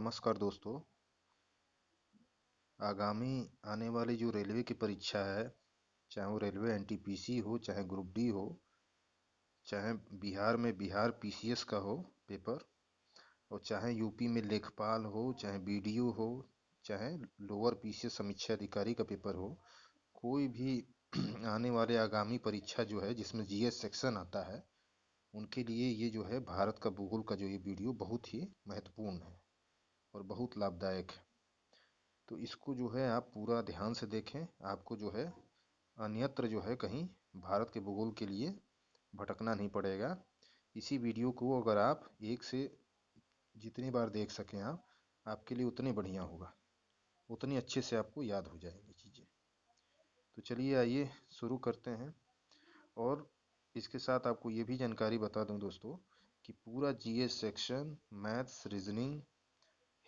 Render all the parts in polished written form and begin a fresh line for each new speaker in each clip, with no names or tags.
नमस्कार दोस्तों। आगामी आने वाली जो रेलवे की परीक्षा है, चाहे वो रेलवे एनटीपीसी हो, चाहे ग्रुप डी हो, चाहे बिहार में बिहार पीसीएस का हो पेपर, और चाहे यूपी में लेखपाल हो, चाहे बीडीओ हो, चाहे लोअर पीसीएस समीक्षा अधिकारी का पेपर हो, कोई भी आने वाले आगामी परीक्षा जो है जिसमें जीएस सेक्शन आता है, उनके लिए ये जो है भारत का भूगोल का जो ये वीडियो बहुत ही महत्वपूर्ण है और बहुत लाभदायक है। तो इसको जो है आप पूरा ध्यान से देखें। आपको जो है अन्यत्र जो है कहीं भारत के भूगोल के लिए भटकना नहीं पड़ेगा। इसी वीडियो को अगर आप एक से जितनी बार देख सकें आप, आपके लिए उतनी बढ़िया होगा, उतनी अच्छे से आपको याद हो जाएंगी चीज़ें। तो चलिए आइए शुरू करते हैं। और इसके साथ आपको ये भी जानकारी बता दूं दोस्तों कि पूरा GS section, maths, reasoning,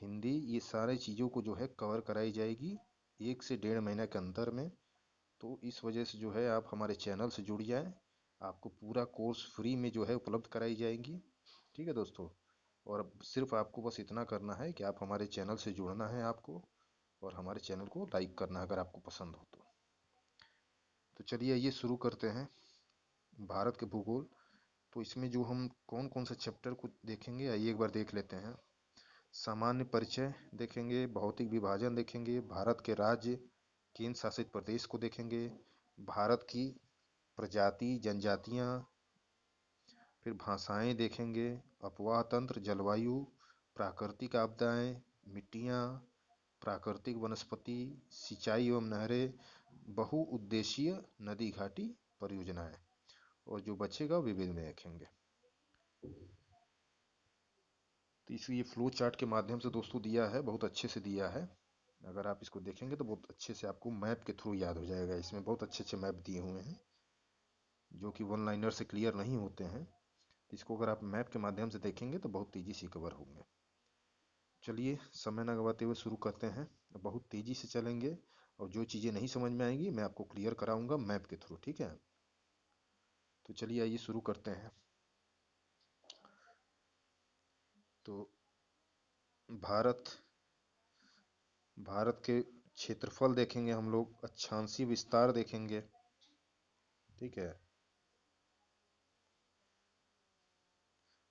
Hindi, ये सारे चीज़ों को जो है कवर कराई जाएगी 1 से 1.5 महीने के अंदर में। तो इस वजह से जो है आप हमारे चैनल से जुड़ जाएं, आपको पूरा कोर्स फ्री में जो है उपलब्ध कराई जाएंगी। ठीक है दोस्तों। और अब सिर्फ आपको बस इतना करना है कि आप हमारे चैनल से जुड़ना है आपको, और हमारे चैनल को लाइक करना है अगर आपको पसंद हो तो चलिए ये शुरू करते हैं भारत के भूगोल। तो इसमें जो हम कौन कौन से चैप्टर को देखेंगे आइए एक बार देख लेते हैं। सामान्य परिचय देखेंगे, भौतिक विभाजन देखेंगे, भारत के राज्य केंद्र शासित प्रदेश को देखेंगे, भारत की प्रजाति जनजातियां, फिर भाषाएं देखेंगे, अपवाह तंत्र, जलवायु, प्राकृतिक आपदाएं, मिट्टियां, प्राकृतिक वनस्पति, सिंचाई एवं नहरें, बहुउद्देशीय नदी घाटी परियोजनाएं, और जो बचेगा विविध में देखेंगे। तो इसलिए ये फ्लो चार्ट के माध्यम से दोस्तों दिया है, बहुत अच्छे से दिया है। अगर आप इसको देखेंगे तो बहुत अच्छे से आपको मैप के थ्रू याद हो जाएगा। इसमें बहुत अच्छे अच्छे मैप दिए हुए हैं जो कि वन लाइनर से क्लियर नहीं होते हैं। इसको अगर आप मैप के माध्यम से देखेंगे तो बहुत तेजी से कवर होंगे। चलिए समय न गवाते हुए शुरू करते हैं। बहुत तेजी से चलेंगे और जो चीज़ें नहीं समझ में आएंगी मैं आपको क्लियर कराऊंगा मैप के थ्रू, ठीक है। तो चलिए आइए शुरू करते हैं। तो भारत भारत के क्षेत्रफल देखेंगे हम लोग, अक्षांशीय विस्तार देखेंगे, ठीक है।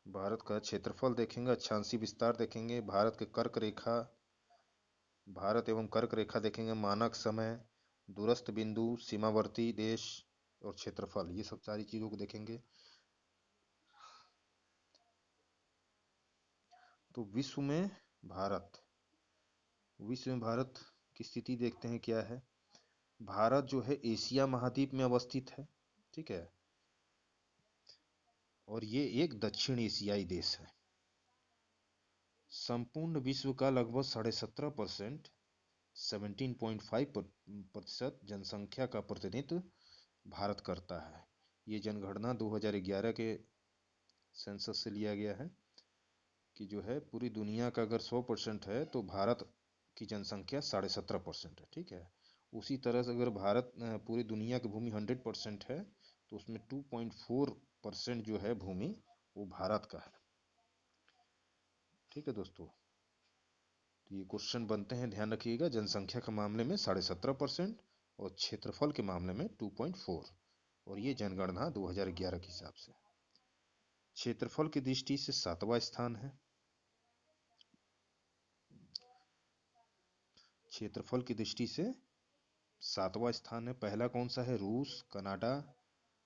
भारत का क्षेत्रफल देखेंगे, अक्षांशीय विस्तार देखेंगे, भारत के कर्क रेखा, भारत एवं कर्क रेखा देखेंगे, मानक समय, दूरस्थ बिंदु, सीमावर्ती देश और क्षेत्रफल, ये सब सारी चीजों को देखेंगे। तो विश्व में भारत की स्थिति देखते हैं क्या है। भारत जो है एशिया महाद्वीप में अवस्थित है, ठीक है। और ये एक दक्षिण एशियाई देश है। संपूर्ण विश्व का लगभग 17.5%, 17.5% जनसंख्या का प्रतिनिधित्व भारत करता है। ये जनगणना 2011 के सेंसस से लिया गया है कि जो है पूरी दुनिया का अगर 100% है तो भारत की जनसंख्या 17.5% है, ठीक है। उसी तरह से अगर भारत पूरी दुनिया की भूमि 100% है तो उसमें 2.4% जो है भूमि वो भारत का है, ठीक है दोस्तों। तो ये क्वेश्चन बनते हैं, ध्यान रखिएगा। जनसंख्या के मामले में 17.5% और क्षेत्रफल के मामले में 2.4, और ये जनगणना 2011 के हिसाब से। क्षेत्रफल की दृष्टि से 7वां स्थान है। क्षेत्रफल की दृष्टि से 7वां स्थान है। पहला कौन सा है? रूस, कनाडा,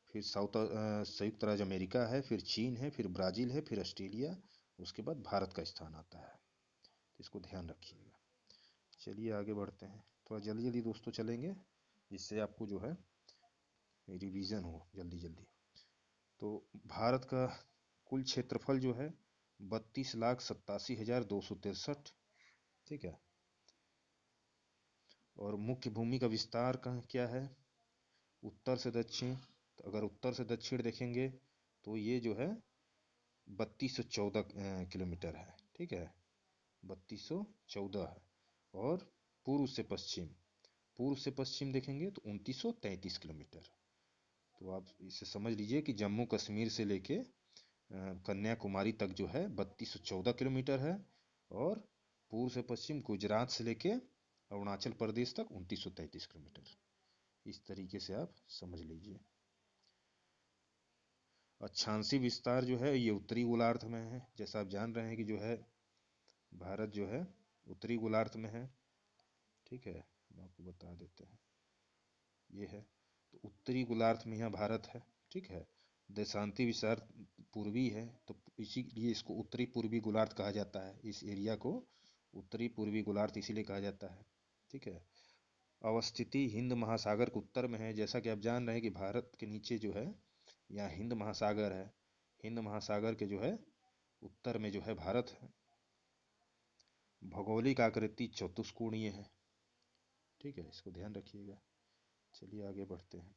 फिर संयुक्त राज्य अमेरिका है, फिर चीन है, फिर ब्राजील है, फिर ऑस्ट्रेलिया, उसके बाद भारत का स्थान आता है। तो इसको ध्यान रखिएगा। चलिए आगे बढ़ते हैं। थोड़ा जल्दी जल्दी दोस्तों चलेंगे जिससे आपको जो है रिवीजन हो जल्दी जल्दी। तो भारत का कुल क्षेत्रफल जो है 32,87,263, ठीक है। और मुख्य भूमि का विस्तार क्या है? उत्तर से दक्षिण, तो अगर उत्तर से दक्षिण देखेंगे तो ये जो है 3214 किलोमीटर है, ठीक है। 3214 है। और पूर्व से पश्चिम, पूर्व से पश्चिम देखेंगे तो 2933 किलोमीटर। तो आप इसे समझ लीजिए कि जम्मू कश्मीर से लेके कन्याकुमारी तक जो है 3214 किलोमीटर है, और पूर्व से पश्चिम गुजरात से लेके अरुणाचल प्रदेश तक 2933 किलोमीटर। इस तरीके से आप समझ लीजिए। अक्षांशीय विस्तार जो है ये उत्तरी गोलार्ध में है। जैसा आप जान रहे हैं कि जो है भारत जो है उत्तरी गोलार्ध में है। ठीक है, हम आपको बता देते हैं, ये है तो उत्तरी गोलार्ध में यहाँ भारत है। ठीक है, देशांती विस्तार पूर्वी है, तो इसीलिए इसको उत्तरी पूर्वी गोलार्ध कहा जाता है। इस एरिया को उत्तरी पूर्वी गोलार्ध इसीलिए कहा जाता है। ठीक है, अवस्थिति हिंद महासागर के उत्तर में है। जैसा कि आप जान रहे हैं कि भारत के नीचे जो है यहाँ हिंद महासागर है। हिंद महासागर के जो है उत्तर में जो है भारत है। भौगोलिक आकृति चतुष्कोणीय है। ठीक है, इसको ध्यान रखिएगा। चलिए आगे बढ़ते हैं।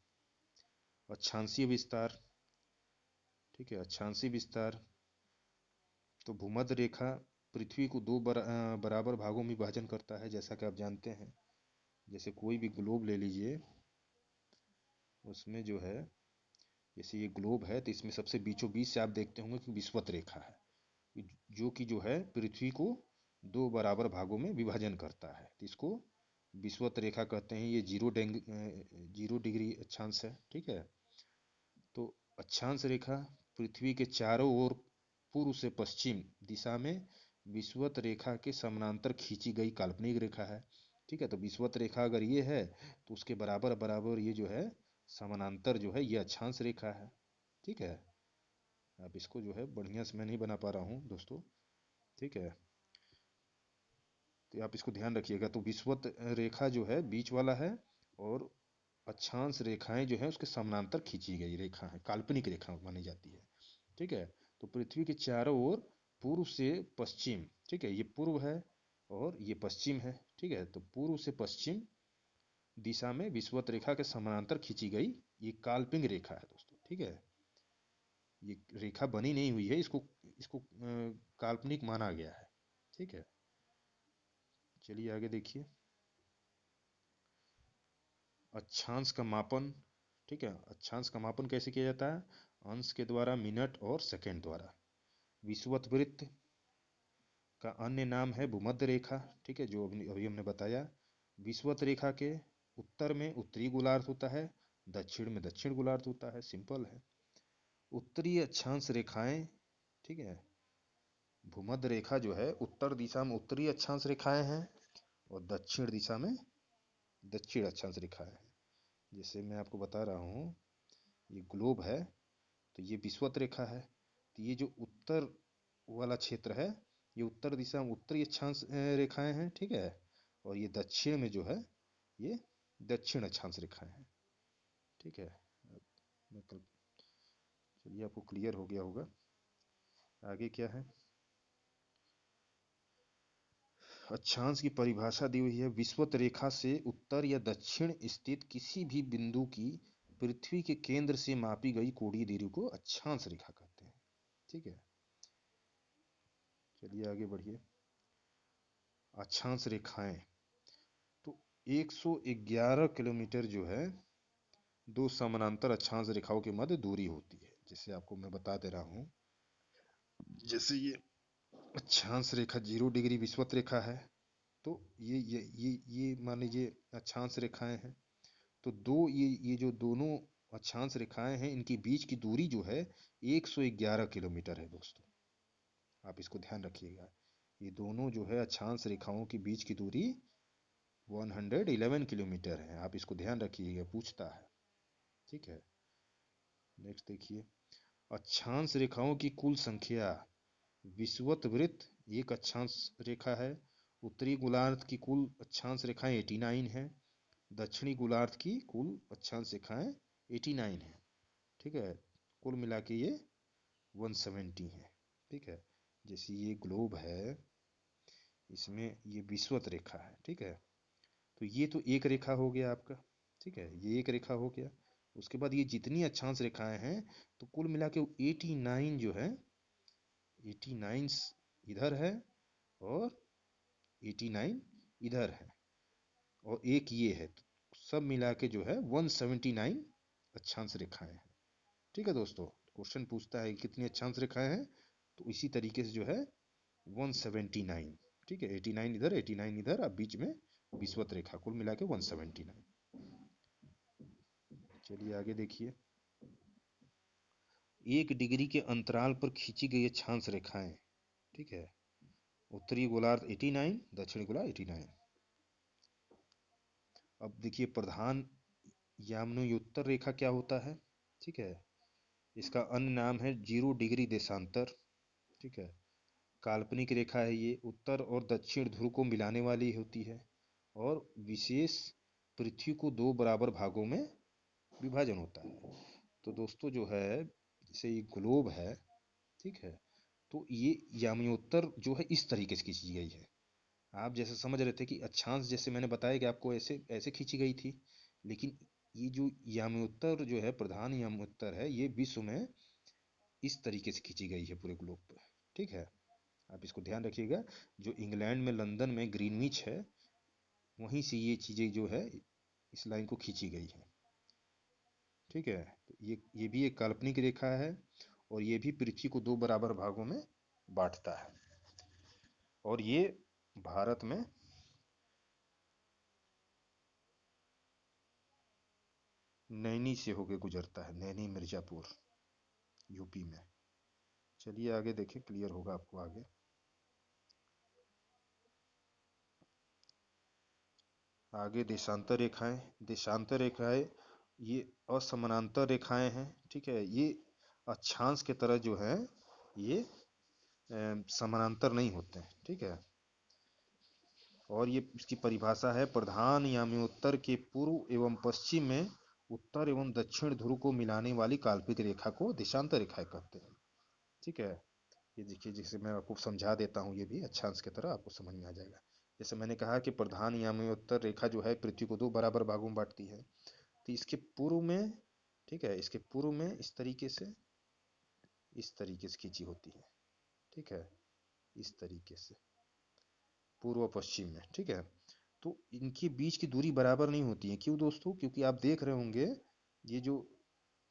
अक्षांशीय विस्तार। ठीक है, अक्षांशीय विस्तार तो भूमध्य रेखा पृथ्वी को दो बराबर भागों में विभाजन करता है। जैसा कि आप जानते हैं, जैसे कोई भी ग्लोब ले लीजिए, उसमें जो है जैसे ये ग्लोब है तो इसमें सबसे बीचों बीच से आप देखते होंगे कि विषुवत रेखा है, जो कि जो है पृथ्वी को दो बराबर भागों में विभाजन करता है। तो इसको विषुवत रेखा कहते हैं। ये 0 डिग्री अक्षांश है। ठीक है, तो अक्षांश रेखा पृथ्वी के चारों ओर पूर्व से पश्चिम दिशा में विषुवत रेखा के समानांतर खींची गई काल्पनिक रेखा है। ठीक है, तो विषुवत रेखा अगर ये है तो उसके बराबर बराबर ये जो है समानांतर जो है ये अक्षांश रेखा है। ठीक है, अब इसको जो है बढ़िया से मैं नहीं बना पा रहा हूँ दोस्तों। ठीक है, तो आप इसको ध्यान रखिएगा। तो विषुवत रेखा जो है बीच वाला है और अक्षांश रेखाएं जो है उसके समानांतर खींची गई रेखा है, काल्पनिक रेखा मानी जाती है। ठीक है, तो पृथ्वी के चारों ओर पूर्व से पश्चिम, ठीक है, ये पूर्व है और ये पश्चिम है। ठीक है, तो पूर्व से पश्चिम दिशा में विषुवत रेखा के समानांतर खींची गई ये काल्पनिक रेखा है दोस्तों। ठीक है, ये रेखा बनी नहीं हुई है, इसको इसको काल्पनिक माना गया है। ठीक है, चलिए आगे देखिए। अक्षांश का मापन। ठीक है, अक्षांश का मापन कैसे किया जाता है? अंश के द्वारा, मिनट और सेकंड द्वारा। विषुवत वृत्त का अन्य नाम है भूमध्य रेखा। ठीक है, जो अभी हमने बताया। विषुवत रेखा के उत्तर में उत्तरी गोलार्ध होता है, दक्षिण में दक्षिण गोलार्ध होता है। सिंपल है। उत्तरी अक्षांश रेखाएं, ठीक है, भूमध्य रेखा जो है उत्तर दिशा में उत्तरी अक्षांश रेखाएं हैं और दक्षिण दिशा में दक्षिण अक्षांश रेखाएं हैं। जैसे मैं आपको बता रहा हूँ, ये ग्लोब है तो ये विषुवत रेखा है। तो ये जो उत्तर वाला क्षेत्र है ये उत्तर दिशा में उत्तरी अक्षांश रेखाएं हैं। ठीक है, और ये दक्षिण में जो है ये दक्षिण अक्षांश रेखाएं हैं। ठीक है, मैं कल चलिए आपको क्लियर हो गया होगा। आगे क्या है? अक्षांश की परिभाषा दी हुई है। विषुवत रेखा से उत्तर या दक्षिण स्थित किसी भी बिंदु की पृथ्वी के केंद्र से मापी गई कोणीय दूरी को अक्षांश रेखा कहते हैं। ठीक है, चलिए आगे बढ़िए। अक्षांश रेखाएं तो 111 किलोमीटर जो है दो समानांतर अक्षांश रेखाओं के मध्य दूरी होती है। जैसे आपको मैं बता दे रहा हूँ, जैसे ये अक्षांश रेखा 0 डिग्री विषुवत रेखा है, तो ये मान लीजिए अक्षांश रेखाएं हैं। तो ये जो दोनों अक्षांश रेखाएं हैं इनके बीच की दूरी जो है 111 किलोमीटर है दोस्तों। आप इसको ध्यान रखिएगा। ये दोनों जो है अक्षांश रेखाओं के बीच की दूरी 111 किलोमीटर है। आप इसको ध्यान रखिएगा, पूछता है। ठीक है, नेक्स्ट देखिए। अक्षांश रेखाओं की कुल संख्या। विषुवत वृत्त एक अक्षांश रेखा है। उत्तरी गोलार्ध की कुल अक्षांश रेखाएं 89 है। दक्षिणी गोलार्ध की कुल अक्षांश रेखाएं 89 है। ठीक है, कुल मिला के ये 170 है। ठीक है, जैसे ये ग्लोब है इसमें ये विषुवत रेखा है। ठीक है, तो ये तो एक रेखा हो गया आपका। ठीक है, ये एक रेखा हो गया। उसके बाद ये जितनी अक्षांश रेखाएं हैं तो कुल मिला के 89 जो है 89 इधर है और 89 इधर है और एक ये है, तो सब मिला के जो है 179 अक्षांश रेखाएं हैं। ठीक है दोस्तों, क्वेश्चन पूछता है कितनी अक्षांश रेखाएं हैं, तो इसी तरीके से जो है 179 ठीक है, 89 इधर 89 इधर, अब बीच में विषुवत रेखा, कुल मिला के 179। चलिए आगे देखिए, 1 डिग्री के अंतराल पर खींची गई अक्षांश रेखाएं, ठीक है, उत्तरी गोलार्ध 89, दक्षिणी गोलार्ध 89। अब देखिए प्रधान याम्योत्तर रेखा क्या होता है, ठीक है, इसका अन्य नाम है 0 डिग्री देशांतर, ठीक है, काल्पनिक रेखा है ये, उत्तर और दक्षिण ध्रुव को मिलाने वाली होती है और विशेष पृथ्वी को 2 बराबर भागों में विभाजन होता है। तो दोस्तों जो है, जैसे ये ग्लोब है, ठीक है, तो ये याम्योत्तर जो है इस तरीके से खींची गई है। आप जैसे समझ रहे थे कि अक्षांश जैसे मैंने बताया कि आपको ऐसे ऐसे खींची गई थी, लेकिन ये जो याम्योत्तर जो है, प्रधान याम्योत्तर है, ये विश्व में इस तरीके से खींची गई है पूरे ग्लोब पर, ठीक है। आप इसको ध्यान रखिएगा, जो इंग्लैंड में लंदन में ग्रीनविच है, वहीं से ये चीज़ें जो है इस लाइन को खींची गई है, ठीक है। तो ये भी एक काल्पनिक रेखा है और ये भी पृथ्वी को 2 बराबर भागों में बांटता है और ये भारत में नैनी से होके गुजरता है, नैनी मिर्जापुर, यूपी में। चलिए आगे देखें, क्लियर होगा आपको आगे। आगे देशांतर रेखाएं, देशांतर रेखाएं ये असमानांतर रेखाएं हैं, ठीक है, ये अक्षांश के तरह जो है ये समानांतर नहीं होते हैं, ठीक है। और ये इसकी परिभाषा है, प्रधान याम्योत्तर के पूर्व एवं पश्चिम में उत्तर एवं दक्षिण ध्रुव को मिलाने वाली काल्पनिक रेखा को देशांतर रेखाएं कहते हैं, ठीक है। ये देखिए, जैसे मैं आपको समझा देता हूँ, ये भी अक्षांश की तरह आपको समझ में आ जाएगा। जैसे मैंने कहा कि प्रधान याम्योत्तर रेखा जो है पृथ्वी को 2 बराबर भागों में बांटती है, तो इसके पूर्व में, ठीक है, इसके पूर्व में इस तरीके से खींची होती है, ठीक है, इस तरीके से पूर्व पश्चिम में, ठीक है। तो इनके बीच की दूरी बराबर नहीं होती है, क्यों दोस्तों? क्योंकि आप देख रहे होंगे ये जो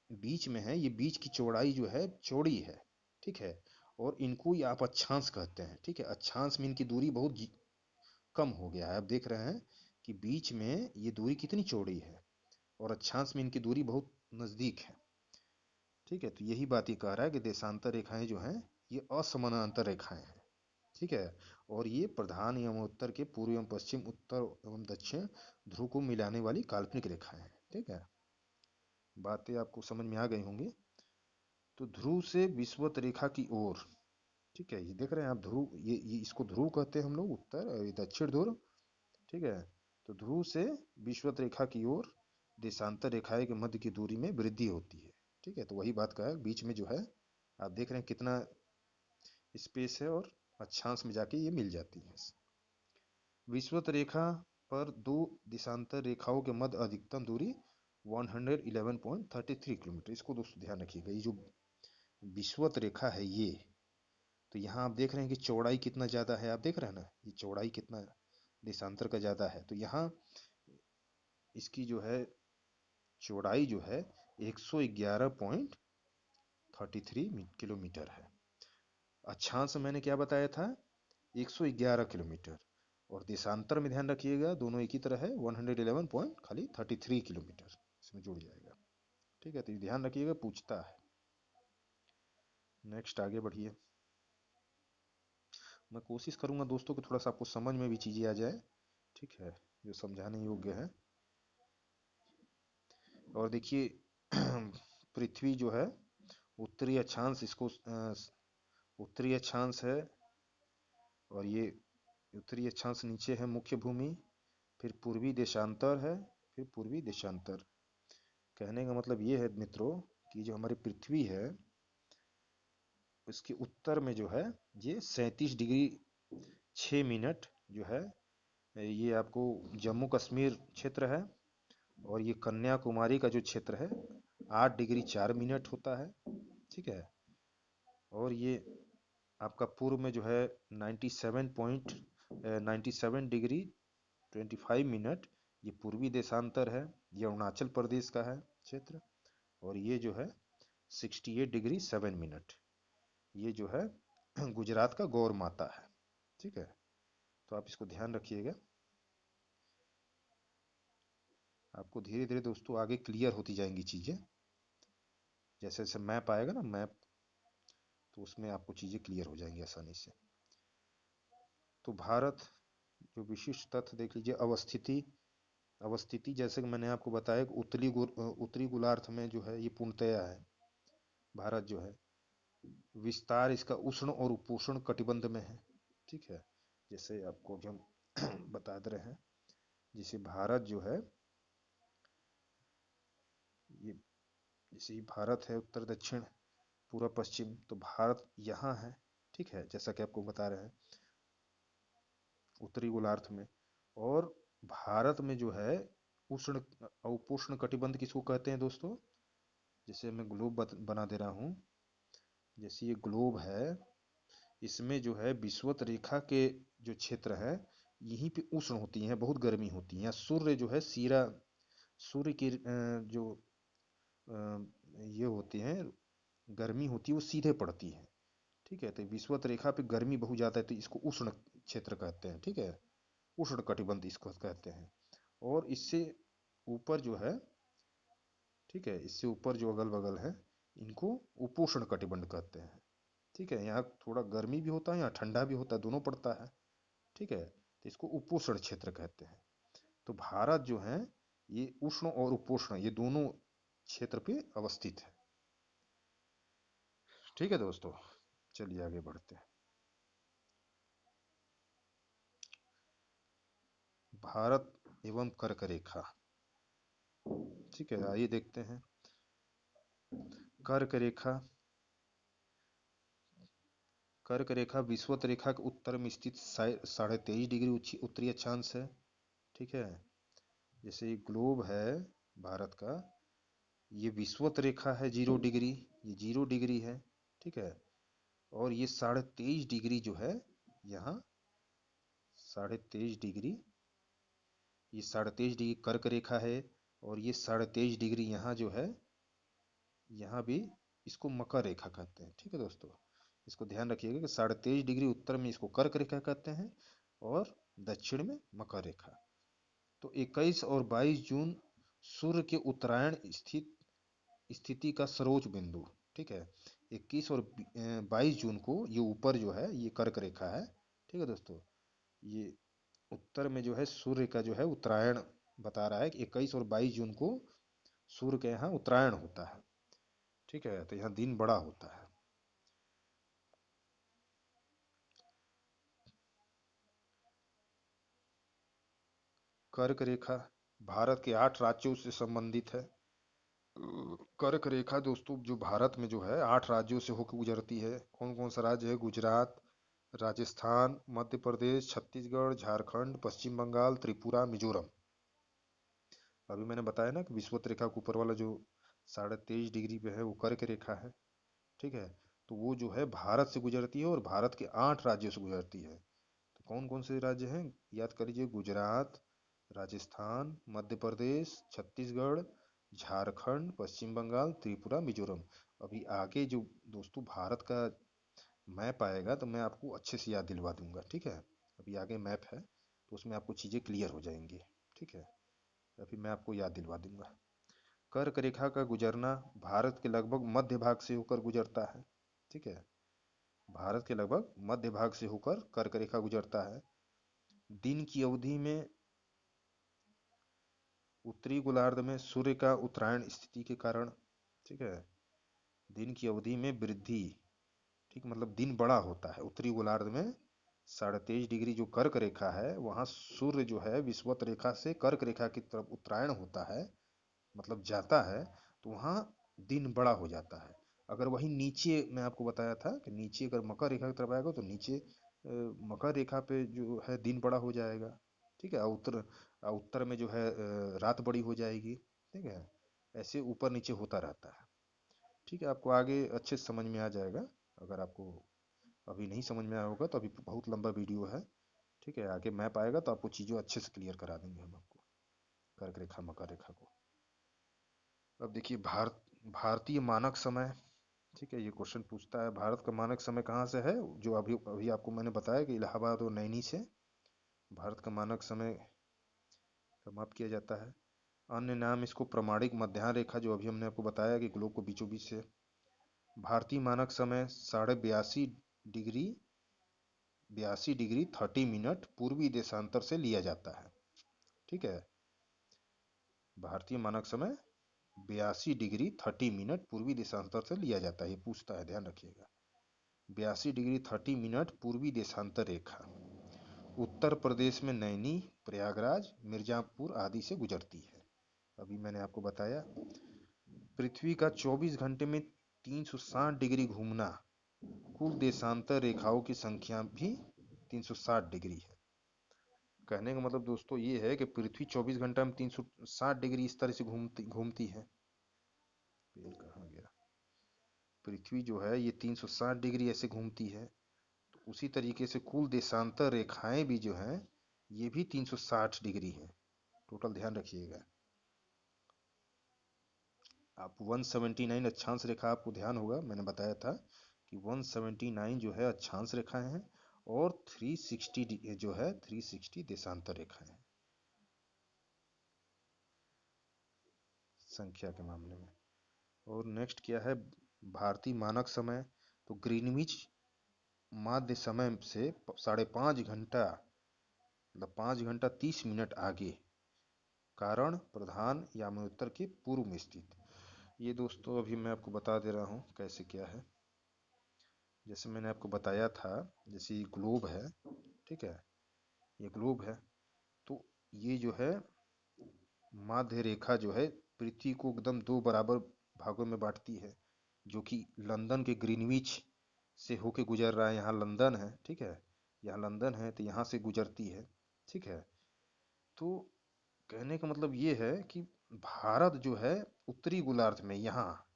बीच में है, ये बीच की चौड़ाई जो है चौड़ी है, ठीक है, और इनको ही आप अक्षांश कहते हैं, ठीक है। अक्षांश में इनकी दूरी बहुत कम हो गया है, आप देख रहे हैं कि बीच में ये दूरी कितनी चौड़ी है और अक्षांश में इनकी दूरी बहुत नजदीक है, ठीक है। तो यही बात ये कह रहा है कि देशांतर रेखाएं जो हैं ये असमानांतर रेखाएं हैं, ठीक है, और ये प्रधान एवं उत्तर के पूर्व एवं पश्चिम, उत्तर एवं दक्षिण ध्रुव को मिलाने वाली काल्पनिक रेखाएं हैं, ठीक है। बातें आपको समझ में आ गई होंगी। तो ध्रुव से विषुवत रेखा की ओर, ठीक है, ये देख रहे हैं आप ध्रुव, ये इसको ध्रुव कहते हैं हम लोग, उत्तर और ये दक्षिण ध्रुव, ठीक है। तो ध्रुव से विषुवत रेखा की ओर देशांतर रेखाएं के मध्य की दूरी में वृद्धि होती है, ठीक है। तो वही बात का है, बीच में जो है आप देख रहे हैं कितना स्पेस है और अक्षांश में जाके ये मिल जाती है। विषुवत रेखा पर दो देशांतर रेखाओं के मध्य अधिकतम दूरी 111.33 किलोमीटर। इसको दोस्तों ध्यान रखिएगा, ये जो विषुवत रेखा है ये, तो यहाँ आप देख रहे हैं कि चौड़ाई कितना ज़्यादा है, आप देख रहे हैं ना, ये चौड़ाई कितना देशांतर का ज़्यादा है। तो यहाँ इसकी जो है चौड़ाई जो है 111.33 किलोमीटर है। अक्षांश मैंने क्या बताया था, 111 किलोमीटर, और देशांतर में ध्यान रखिएगा दोनों एक ही तरह है, 111 पॉइंट खाली 33 किलोमीटर इसमें जुड़ जाएगा, ठीक है। तो ये ध्यान रखिएगा, पूछता है। नेक्स्ट आगे बढ़िए, मैं कोशिश करूंगा दोस्तों कि थोड़ा सा आपको समझ में भी चीज़ें आ जाए, ठीक है, जो समझाने योग्य है। और देखिए पृथ्वी जो है उत्तरी अक्षांश, इसको उत्तरी अक्षांश है, और ये उत्तरी अक्षांश नीचे है मुख्य भूमि, फिर पूर्वी देशांतर है, फिर पूर्वी देशांतर। कहने का मतलब ये है मित्रों कि जो हमारी पृथ्वी है उसके उत्तर में जो है ये 37 डिग्री 6 मिनट जो है, ये आपको जम्मू कश्मीर क्षेत्र है, और ये कन्याकुमारी का जो क्षेत्र है 8 डिग्री 4 मिनट होता है, ठीक है। और ये आपका पूर्व में जो है 97.97 डिग्री 25 मिनट, ये पूर्वी देशांतर है, ये अरुणाचल प्रदेश का है क्षेत्र। और ये जो है 68 डिग्री 7 मिनट, ये जो है गुजरात का गौर माता है, ठीक है। तो आप इसको ध्यान रखिएगा। आपको धीरे धीरे दोस्तों आगे क्लियर होती जाएंगी चीज़ें। जैसे जैसे मैप आएगा ना, मैप, तो उसमें आपको चीज़ें क्लियर हो जाएंगी आसानी से। तो भारत जो विशिष्ट तथ्य देख लीजिए, अवस्थिति। अवस्थिति जैसे कि मैंने आपको बताया कि उत्तरी गोलार्ध में जो है ये पूर्णतया है भारत जो है। विस्तार इसका उष्ण और उपोष्ण कटिबंध में है, ठीक है। जैसे आपको अभी हम बता दे रहे हैं, जैसे भारत जो है ये, जैसे ये भारत है उत्तर दक्षिण पूर्व पश्चिम, तो भारत यहाँ है, ठीक है, जैसा कि आपको बता रहे हैं उत्तरी गोलार्ध में। और भारत में जो है उष्ण और उपोष्ण कटिबंध किसको कहते हैं दोस्तों? जैसे मैं ग्लोब बना दे रहा हूँ, जैसे ये ग्लोब है, इसमें जो है विषुवत रेखा के जो क्षेत्र है यहीं पे उष्ण होती हैं, बहुत गर्मी होती है। सूर्य जो है सीरा, सूर्य की जो ये होती हैं गर्मी होती है वो सीधे पड़ती है, ठीक है। तो विषुवत रेखा पे गर्मी बहुत ज़्यादा है, तो इसको उष्ण क्षेत्र कहते हैं, ठीक है। उष्ण कटिबंध इसको कहते हैं। और इससे ऊपर जो है, ठीक है, इससे ऊपर जो अगल बगल है इनको उपोष्ण कटिबंध कहते हैं, ठीक है। यहाँ थोड़ा गर्मी भी होता है, यहाँ ठंडा भी होता है, दोनों पड़ता है, ठीक है। तो इसको उपोष्ण क्षेत्र कहते हैं। तो भारत जो है ये उष्ण और उपोष्ण ये दोनों क्षेत्र पे अवस्थित है, ठीक है दोस्तों। चलिए आगे बढ़ते हैं। भारत एवं कर्क रेखा, ठीक है, आइए देखते हैं। कर्क रेखा, कर्क रेखा विषुवत रेखा के उत्तर में स्थित 23.5 डिग्री उत्तरी अक्षांश है, ठीक है। जैसे ये ग्लोब है भारत का, ये विषुवत रेखा है 0 डिग्री, ये 0 डिग्री है, ठीक है। और ये 23.5 डिग्री जो है यहाँ, 23.5 डिग्री, ये 23.5 डिग्री कर्क रेखा है। और ये 23.5 डिग्री यहाँ जो है, यहाँ भी इसको मकर रेखा कहते हैं, ठीक है दोस्तों। इसको ध्यान रखिएगा कि 23.5 डिग्री उत्तर में इसको कर्क रेखा कहते हैं और दक्षिण में मकर रेखा। तो 21 और 22 जून सूर्य के उत्तरायण स्थित स्थिति का सरोज बिंदु, ठीक है। 21 और 22 जून को ये ऊपर जो है ये कर्क रेखा है, ठीक है दोस्तों। ये उत्तर में जो है सूर्य का जो है उत्तरायण बता रहा है कि 21 और 22 जून को सूर्य के यहाँ उत्तरायण होता है, ठीक है। तो यहाँ दिन बड़ा होता है। कर्क रेखा भारत के 8 राज्यों से संबंधित है। कर्क रेखा दोस्तों जो भारत में जो है 8 राज्यों से होकर गुजरती है। कौन कौन सा राज्य है? गुजरात, राजस्थान, मध्य प्रदेश, छत्तीसगढ़, झारखंड, पश्चिम बंगाल, त्रिपुरा, मिजोरम। अभी मैंने बताया ना कि विषुवत रेखा के ऊपर वाला जो 23.5 डिग्री पे है वो कर्क रेखा है, ठीक है। तो वो जो है भारत से गुजरती है और भारत के 8 राज्यों से गुजरती है। तो कौन कौन से राज्य हैं याद कर लीजिए? गुजरात, राजस्थान, मध्य प्रदेश, छत्तीसगढ़, झारखंड, पश्चिम बंगाल, त्रिपुरा, मिजोरम। अभी आगे जो दोस्तों भारत का मैप आएगा तो मैं आपको अच्छे से याद दिलवा दूंगा, ठीक है। अभी आगे मैप है तो उसमें आपको चीज़ें क्लियर हो जाएंगी, ठीक है। अभी मैं आपको याद दिलवा दूंगा। कर्क रेखा का गुजरना भारत के लगभग मध्य भाग से होकर गुजरता है, ठीक है। भारत के लगभग मध्य भाग से होकर कर्क रेखा गुजरता है। दिन की अवधि में उत्तरी गोलार्ध में सूर्य का उत्तरायण स्थिति के कारण, ठीक है, दिन की अवधि में वृद्धि, ठीक, मतलब दिन बड़ा होता है उत्तरी गोलार्ध में। 23.5 डिग्री जो कर्क रेखा है वहाँ सूर्य जो है विषुवत रेखा से कर्क रेखा की तरफ उत्तरायण होता है, मतलब जाता है, तो वहाँ दिन बड़ा हो जाता है। अगर वही नीचे मैं आपको बताया था कि नीचे अगर मकर रेखा की तरफ आएगा तो नीचे मकर रेखा पे जो है दिन बड़ा हो जाएगा, ठीक है। और उत्तर में जो है रात बड़ी हो जाएगी, ठीक है। ऐसे ऊपर नीचे होता रहता है, ठीक है। आपको आगे अच्छे से समझ में आ जाएगा। अगर आपको अभी नहीं समझ में आया होगा तो अभी बहुत लंबा वीडियो है, ठीक है। आगे मैप आएगा तो आपको चीज़ें अच्छे से क्लियर करा देंगे हम आपको, कर्क रेखा मकर रेखा को। अब देखिए भारतीय मानक समय, ठीक है। ये क्वेश्चन पूछता है भारत का मानक समय कहाँ से है? जो अभी अभी आपको मैंने बताया कि इलाहाबाद और नैनी से, भारत का मानक समय समाप्त किया जाता है। अन्य नाम इसको प्रमाणिक मध्याह्न रेखा, जो अभी हमने आपको बताया कि ग्लोब को बीचों बीच से। भारतीय मानक समय 82.5 डिग्री 30 मिनट पूर्वी देशांतर से लिया जाता है। ठीक है, भारतीय मानक समय 82.30 डिग्री पूर्वी देशांतर से लिया जाता है। ये पूछता है, ध्यान रखिएगा। 82.30 डिग्री पूर्वी देशांतर रेखा उत्तर प्रदेश में नैनी, प्रयागराज, मिर्जापुर आदि से गुजरती है। अभी मैंने आपको बताया पृथ्वी का 24 घंटे में 360 डिग्री घूमना, कुल देशांतर रेखाओं की संख्या भी 360 डिग्री है। कहने का मतलब दोस्तों ये है कि पृथ्वी 24 घंटा में 360 डिग्री इस तरह से घूमती है। पेन कहाँ गया? पृथ्वी जो है ये 360 डिग्री ऐसे घूमती है, तो उसी तरीके से कुल देशांतर रेखाएं भी जो हैं ये भी 360 डिग्री है टोटल, ध्यान रखिएगा। आप 179 अक्षांश रेखा, आपको ध्यान होगा मैंने बताया था कि 179 जो है अक्षांश रेखाएं हैं और 360 जो है 360 देशांतर रेखाएं हैं संख्या के मामले में। और नेक्स्ट क्या है, भारतीय मानक समय, तो ग्रीनविच माध्य समय से 5.5 घंटा मतलब 5 घंटा 30 मिनट आगे, कारण प्रधान यामानोत्तर के पूर्व में स्थित। ये दोस्तों अभी मैं आपको बता दे रहा हूँ कैसे क्या है। जैसे मैंने आपको बताया था, जैसे ये ग्लोब है, ठीक है, ये ग्लोब है, तो ये जो है माध्य रेखा जो है पृथ्वी को एकदम 2 बराबर भागों में बांटती है, जो कि लंदन के ग्रीनविच से होके गुजर रहा है। यहाँ लंदन है, ठीक है, यहाँ लंदन है तो यहाँ से गुजरती है। ठीक है, तो कहने का मतलब ये है कि भारत जो है उत्तरी गोलार्ध में, यहाँ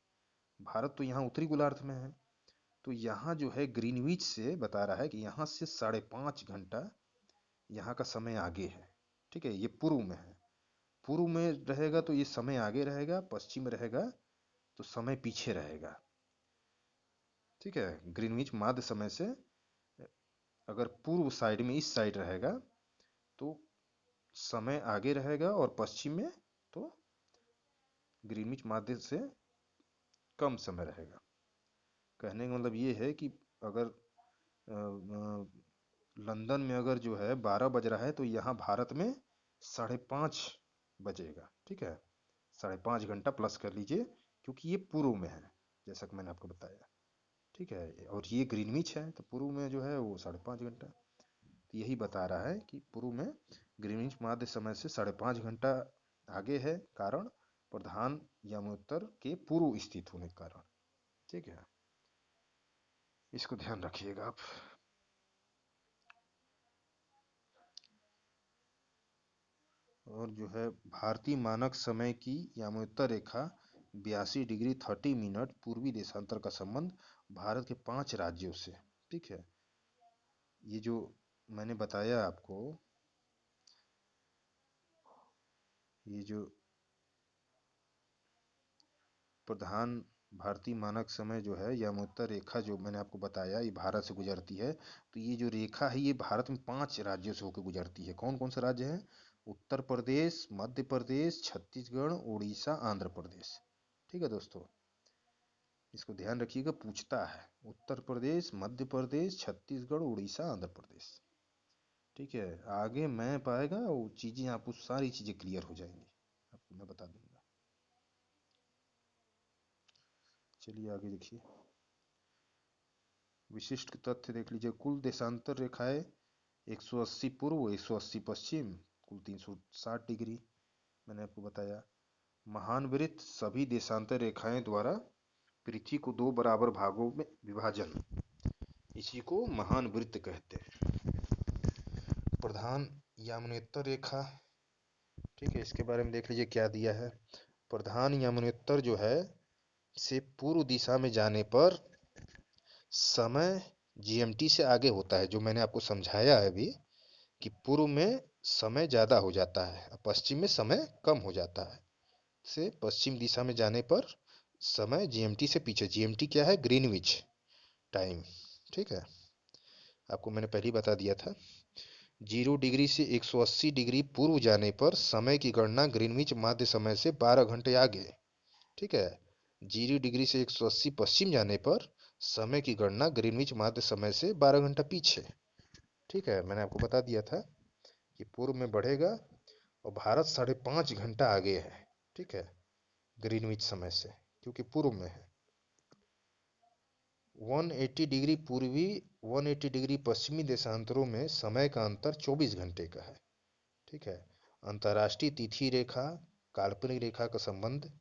भारत तो यहाँ उत्तरी गोलार्ध में है, तो यहाँ जो है ग्रीनविच से बता रहा है कि यहाँ से 5.5 घंटा यहाँ का समय आगे है। ठीक है, ये पूर्व में है, पूर्व में रहेगा तो ये समय आगे रहेगा, पश्चिम में रहेगा तो समय पीछे रहेगा। ठीक है, ग्रीनविच माध्य समय से अगर पूर्व साइड में इस साइड रहेगा तो समय आगे रहेगा और पश्चिम में तो ग्रीनविच माध्य से कम समय रहेगा। कहने का मतलब ये है कि अगर लंदन में अगर जो है 12 बज रहा है तो यहाँ भारत में 5:30 बजेगा। ठीक है, 5.5 घंटा प्लस कर लीजिए, क्योंकि ये पूर्व में है जैसा कि मैंने आपको बताया। ठीक है, और ये ग्रीनविच है तो पूर्व में जो है वो 5.5 घंटा, तो यही बता रहा है कि पूर्व में ग्रीनविच माध्य समय से 5.5 घंटा आगे है, कारण प्रधान यामोत्तर के पूर्व स्थित होने के कारण। ठीक है, इसको ध्यान रखिएगा आप। और जो है भारतीय मानक समय की यामोत्तर रेखा 82.30 पूर्वी देशांतर का संबंध भारत के 5 राज्यों से। ठीक है, ये जो मैंने बताया आपको, ये जो प्रधान भारतीय मानक समय जो है यामोत्तर रेखा जो मैंने आपको बताया ये भारत से गुजरती है, तो ये जो रेखा है ये भारत में 5 राज्यों से होकर गुजरती है। कौन कौन से राज्य हैं? उत्तर प्रदेश, मध्य प्रदेश, छत्तीसगढ़, उड़ीसा, आंध्र प्रदेश। ठीक है दोस्तों, इसको ध्यान रखिएगा, पूछता है उत्तर प्रदेश, मध्य प्रदेश, छत्तीसगढ़, उड़ीसा, आंध्र प्रदेश। ठीक है, आगे मैं पाएगा वो चीजें आपको सारी चीजें क्लियर हो जाएंगी, आपको मैं बता दूंगा। चलिए आगे देखिए, विशिष्ट तथ्य देख लीजिए। कुल देशांतर रेखाएं 180 पूर्व, 180 पश्चिम, कुल 360 डिग्री मैंने आपको बताया। महान वृत्त सभी देशांतर रेखाएं द्वारा पृथ्वी को 2 बराबर भागों में विभाजन, इसी को महान वृत्त कहते हैं। प्रधान यामनोत्तर रेखा, ठीक है, इसके बारे में देख लीजिए क्या दिया है। प्रधान यामनोत्तर जो है से पूर्व दिशा में जाने पर समय जीएमटी से आगे होता है, जो मैंने आपको समझाया है अभी कि पूर्व में समय ज्यादा हो जाता है, पश्चिम में समय कम हो जाता है। से पश्चिम दिशा में जाने पर समय जीएमटी से पीछे, जीएमटी क्या है? Greenwich time. ठीक है, आपको मैंने पहले ही बता दिया था। 0 डिग्री से 180 डिग्री पूर्व जाने पर समय की गणना ग्रीनविच माध्य समय से 12 घंटे आगे। ठीक है। 0 डिग्री से 180 पश्चिम जाने पर समय की गणना ग्रीनविच माध्य समय से 12 घंटा पीछे। ठीक है, मैंने आपको बता दिया था कि पूर्व में बढ़ेगा और भारत 5.5 घंटा आगे है। ठीक है, ग्रीनविच समय से, क्योंकि पूर्व में है। 180 डिग्री पूर्वी 180 डिग्री पश्चिमी देशांतरों में समय का अंतर 24 घंटे का है। ठीक है। अंतर्राष्ट्रीय तिथि रेखा काल्पनिक रेखा का संबंध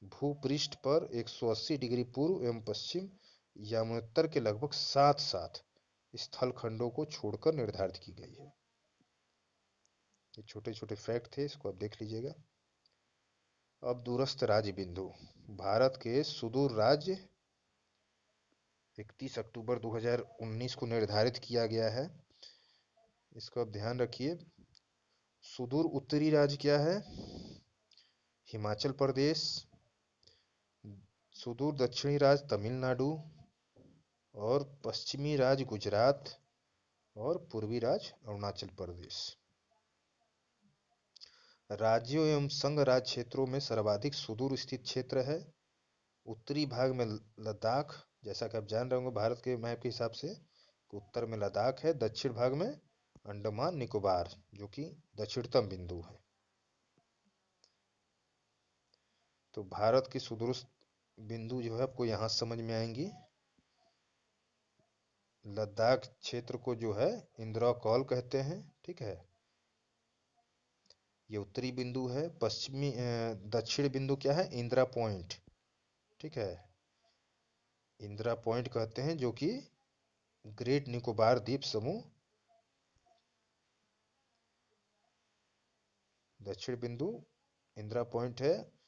भूपृष्ठ पर 180 डिग्री पूर्व एवं पश्चिम यमुनोत्तर के लगभग साथ साथ स्थल खंडों को छोड़कर निर्धारित की गई है। ये छोटे छोटे फैक्ट थे, इसको आप देख लीजिएगा। अब दूरस्थ राज्य बिंदु। भारत के सुदूर राज्य 31 अक्टूबर 2019 को निर्धारित किया गया है। इसको आप ध्यान रखिए। सुदूर उत्तरी राज्य क्या है? हिमाचल प्रदेश। सुदूर दक्षिणी राज्य तमिलनाडु और पश्चिमी राज्य गुजरात और पूर्वी राज्य अरुणाचल प्रदेश। राज्यों एवं संघ राज्य क्षेत्रों में सर्वाधिक सुदूर स्थित क्षेत्र है उत्तरी भाग में लद्दाख, जैसा कि आप जान रहे होंगे भारत के मैप के हिसाब से उत्तर में लद्दाख है। दक्षिण भाग में अंडमान निकोबार, जो कि दक्षिणतम बिंदु है। तो भारत की सुदूर बिंदु जो है आपको यहाँ समझ में आएंगी। लद्दाख क्षेत्र को जो है इंदिरा कॉल कहते हैं। ठीक है, ये उत्तरी बिंदु है। पश्चिमी दक्षिण बिंदु क्या है? इंदिरा पॉइंट। ठीक है, इंदिरा पॉइंट कहते हैं, जो कि ग्रेट निकोबार द्वीप समूह। दक्षिण बिंदु इंदिरा पॉइंट है,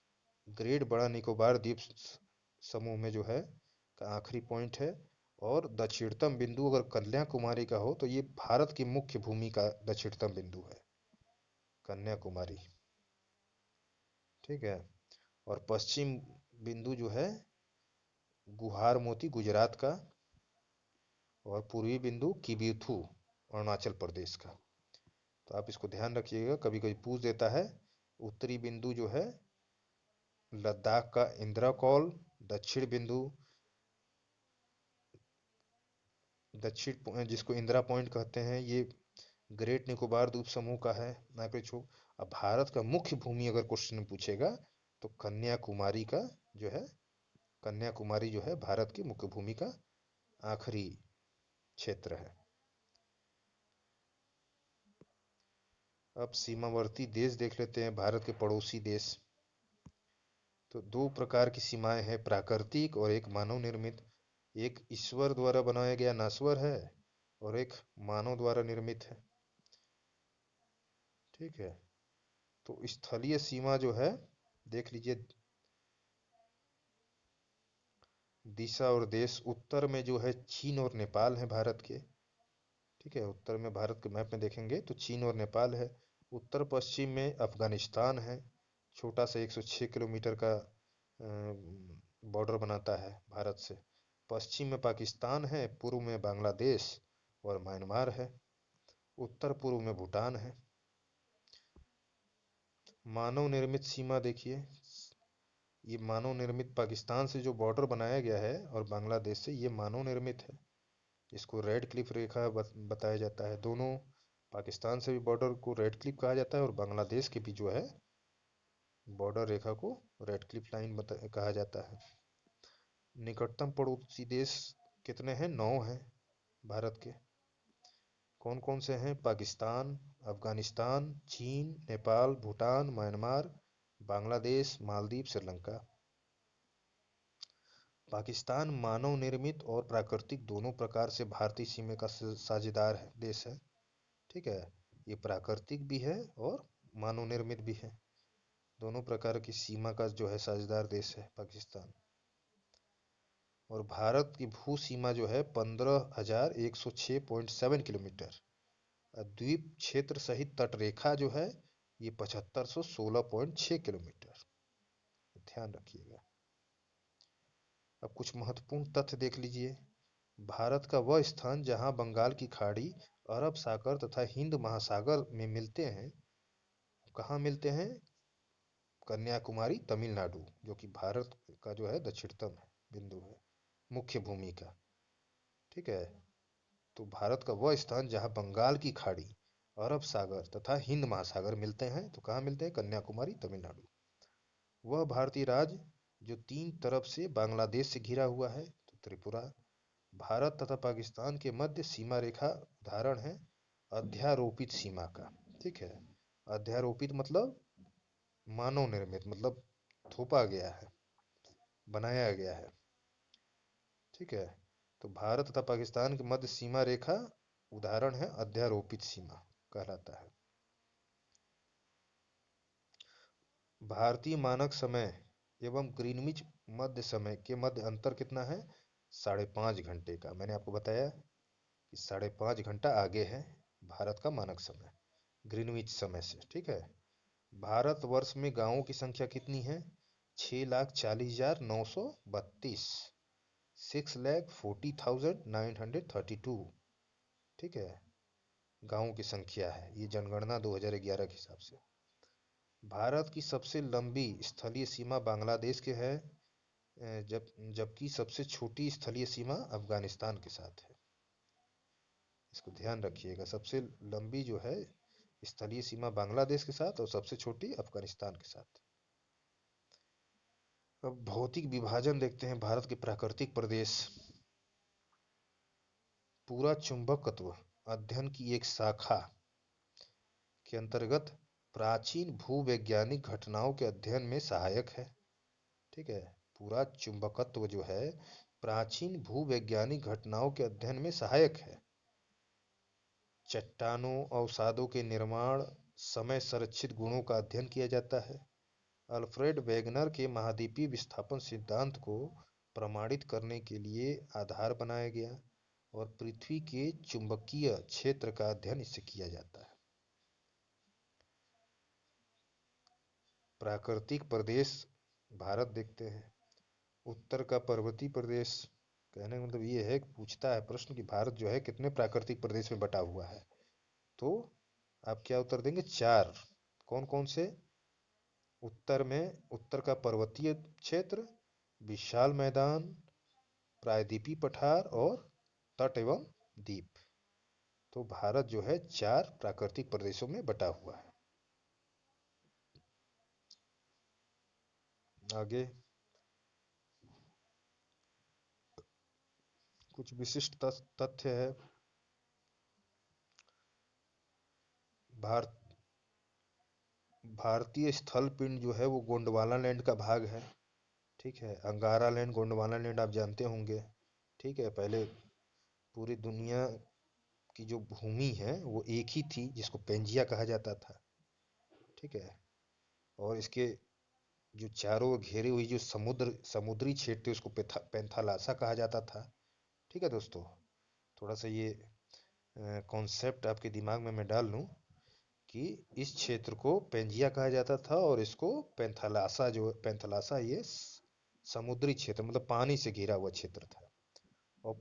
ग्रेट बड़ा निकोबार द्वीप समूह में जो है का आखिरी पॉइंट है। और दक्षिणतम बिंदु अगर कन्याकुमारी का हो तो ये भारत की मुख्य भूमि का दक्षिणतम बिंदु है, कन्याकुमारी। ठीक है, और पश्चिम बिंदु जो है गुहार मोती गुजरात का, और पूर्वी बिंदु किबिथु अरुणाचल प्रदेश का। तो आप इसको ध्यान रखिएगा, कभी कभी पूछ देता है। उत्तरी बिंदु जो है लद्दाख का इंदिरा कॉल, दक्षिण बिंदु दक्षिण जिसको इंदिरा पॉइंट कहते हैं, ये ग्रेट निकोबार द्वीप समूह का है। अब भारत का मुख्य भूमि अगर क्वेश्चन में पूछेगा तो कन्याकुमारी का जो है, कन्याकुमारी जो है भारत की मुख्य भूमि का आखिरी क्षेत्र है। अब सीमावर्ती देश देख लेते हैं, भारत के पड़ोसी देश। तो दो प्रकार की सीमाएं हैं, प्राकृतिक और एक मानव निर्मित। एक ईश्वर द्वारा बनाया गया नासवर है और एक मानव द्वारा निर्मित है। ठीक है, तो स्थलीय सीमा जो है देख लीजिए, दिशा और देश। उत्तर में जो है चीन और नेपाल है भारत के। ठीक है, उत्तर में भारत के मैप में देखेंगे तो चीन और नेपाल है। उत्तर पश्चिम में अफगानिस्तान है, छोटा सा 106 किलोमीटर का बॉर्डर बनाता है भारत से। पश्चिम में पाकिस्तान है, पूर्व में बांग्लादेश और म्यांमार है, उत्तर पूर्व में भूटान है। मानव निर्मित सीमा देखिए, ये मानव निर्मित पाकिस्तान से जो बॉर्डर बनाया गया है और बांग्लादेश से, ये मानव निर्मित है। इसको रेड क्लिफ रेखा बताया जाता है। दोनों पाकिस्तान से भी बॉर्डर को रेड क्लिफ कहा जाता है और बांग्लादेश के भी जो है बॉर्डर रेखा को रेड क्लिफ लाइन कहा जाता है। निकटतम पड़ोसी देश कितने हैं? 9 हैं भारत के। कौन कौन से हैं? पाकिस्तान, अफगानिस्तान, चीन, नेपाल, भूटान, म्यांमार, बांग्लादेश, मालदीव, श्रीलंका। पाकिस्तान मानव निर्मित और प्राकृतिक दोनों प्रकार से भारतीय सीमा का साझेदार है, देश है। ठीक है, ये प्राकृतिक भी है और मानव निर्मित भी है। दोनों प्रकार की सीमा का जो है साझेदार देश है पाकिस्तान। और भारत की भू सीमा जो है 15,106.7 किलोमीटर। द्वीप क्षेत्र सहित तटरेखा जो है ये 7516.6 किलोमीटर। ध्यान रखिएगा। अब कुछ महत्वपूर्ण तथ्य देख लीजिए। भारत का वह स्थान जहां बंगाल की खाड़ी अरब सागर तथा हिंद महासागर में मिलते हैं। कहाँ मिलते हैं? कन्याकुमारी तमिलनाडु, जो कि भारत का जो है दक्षिणतम बिंदु है, मुख्य भूमि का। ठीक है। तो भारत का वह स्थान जहाँ बंगाल की खाड़ी, अरब सागर तथा हिंद महासागर मिलते हैं, तो कहाँ मिलते हैं? कन्याकुमारी तमिलनाडु। वह भारतीय राज्य जो तीन तरफ से बांग्लादेश से घिरा हुआ है, तो त्रिपुरा। भारत तथा पाकिस्तान के मध्य सीमा रेखा उदाहरण है अध्यारोपित सीमा का। ठीक है। अध्यारोपित मतलब मानव निर्मित, मतलब थोपा गया है, बनाया गया है। ठीक है। तो भारत तथा पाकिस्तान के मध्य सीमा रेखा उदाहरण है अध्यारोपित सीमा कहलाता है। भारतीय मानक समय एवं ग्रीनविच मध्य समय के मध्य अंतर कितना है? 5.5 घंटे का। मैंने आपको बताया कि 5.5 घंटा आगे है भारत का मानक समय ग्रीनविच समय से। ठीक है। भारतवर्ष में गांवों की संख्या कितनी है? 6,40,932, 6,40,932। ठीक है। गांवों की संख्या है, ये जनगणना 2011 के हिसाब से। भारत की सबसे लंबी स्थलीय सीमा बांग्लादेश के है, जबकि सबसे छोटी स्थलीय सीमा अफगानिस्तान के साथ है। इसको ध्यान रखिएगा, सबसे लंबी जो है स्थलीय सीमा बांग्लादेश के साथ और सबसे छोटी अफगानिस्तान के साथ। अब भौतिक विभाजन देखते हैं भारत के प्राकृतिक प्रदेश। पूरा चुंबकत्व अध्ययन की एक शाखा के अंतर्गत प्राचीन भूवैज्ञानिक घटनाओं के अध्ययन में सहायक है। ठीक है। पूरा चुंबकत्व जो है प्राचीन भूवैज्ञानिक घटनाओं के अध्ययन में सहायक है। चट्टानों अवसादों के निर्माण समय संरक्षित गुणों का अध्ययन किया जाता है। अल्फ्रेड वेगनर के महाद्वीपीय विस्थापन सिद्धांत को प्रमाणित करने के लिए आधार बनाया गया और पृथ्वी के चुंबकीय क्षेत्र का अध्ययन इससे किया जाता है। प्राकृतिक प्रदेश भारत देखते हैं। उत्तर का पर्वतीय प्रदेश, कहने का मतलब ये है कि पूछता है प्रश्न कि भारत जो है कितने प्राकृतिक प्रदेश में बटा हुआ है, तो आप क्या उत्तर देंगे? 4। कौन कौन से? उत्तर में उत्तर का पर्वतीय क्षेत्र, विशाल मैदान, प्रायद्वीपीय पठार और तट एवं द्वीप। तो भारत जो है 4 प्राकृतिक प्रदेशों में बटा हुआ है। आगे कुछ विशिष्ट तथ्य है। भारत भारतीय स्थल पिंड जो है वो गोंडवाना लैंड का भाग है। ठीक है। अंगारा लैंड, गोंडवाना लैंड आप जानते होंगे। ठीक है। पहले पूरी दुनिया की जो भूमि है वो एक ही थी, जिसको पेंजिया कहा जाता था। ठीक है। और इसके जो चारों घेरी हुई जो समुद्री क्षेत्र थे उसको पेंथालासा कहा जाता था। ठीक है दोस्तों, थोड़ा सा ये कॉन्सेप्ट आपके दिमाग में मैं डाल लूँ कि इस क्षेत्र को पेंजिया कहा जाता था और इसको पेंथालासा ये समुद्री क्षेत्र मतलब पानी से घिरा हुआ क्षेत्र था, और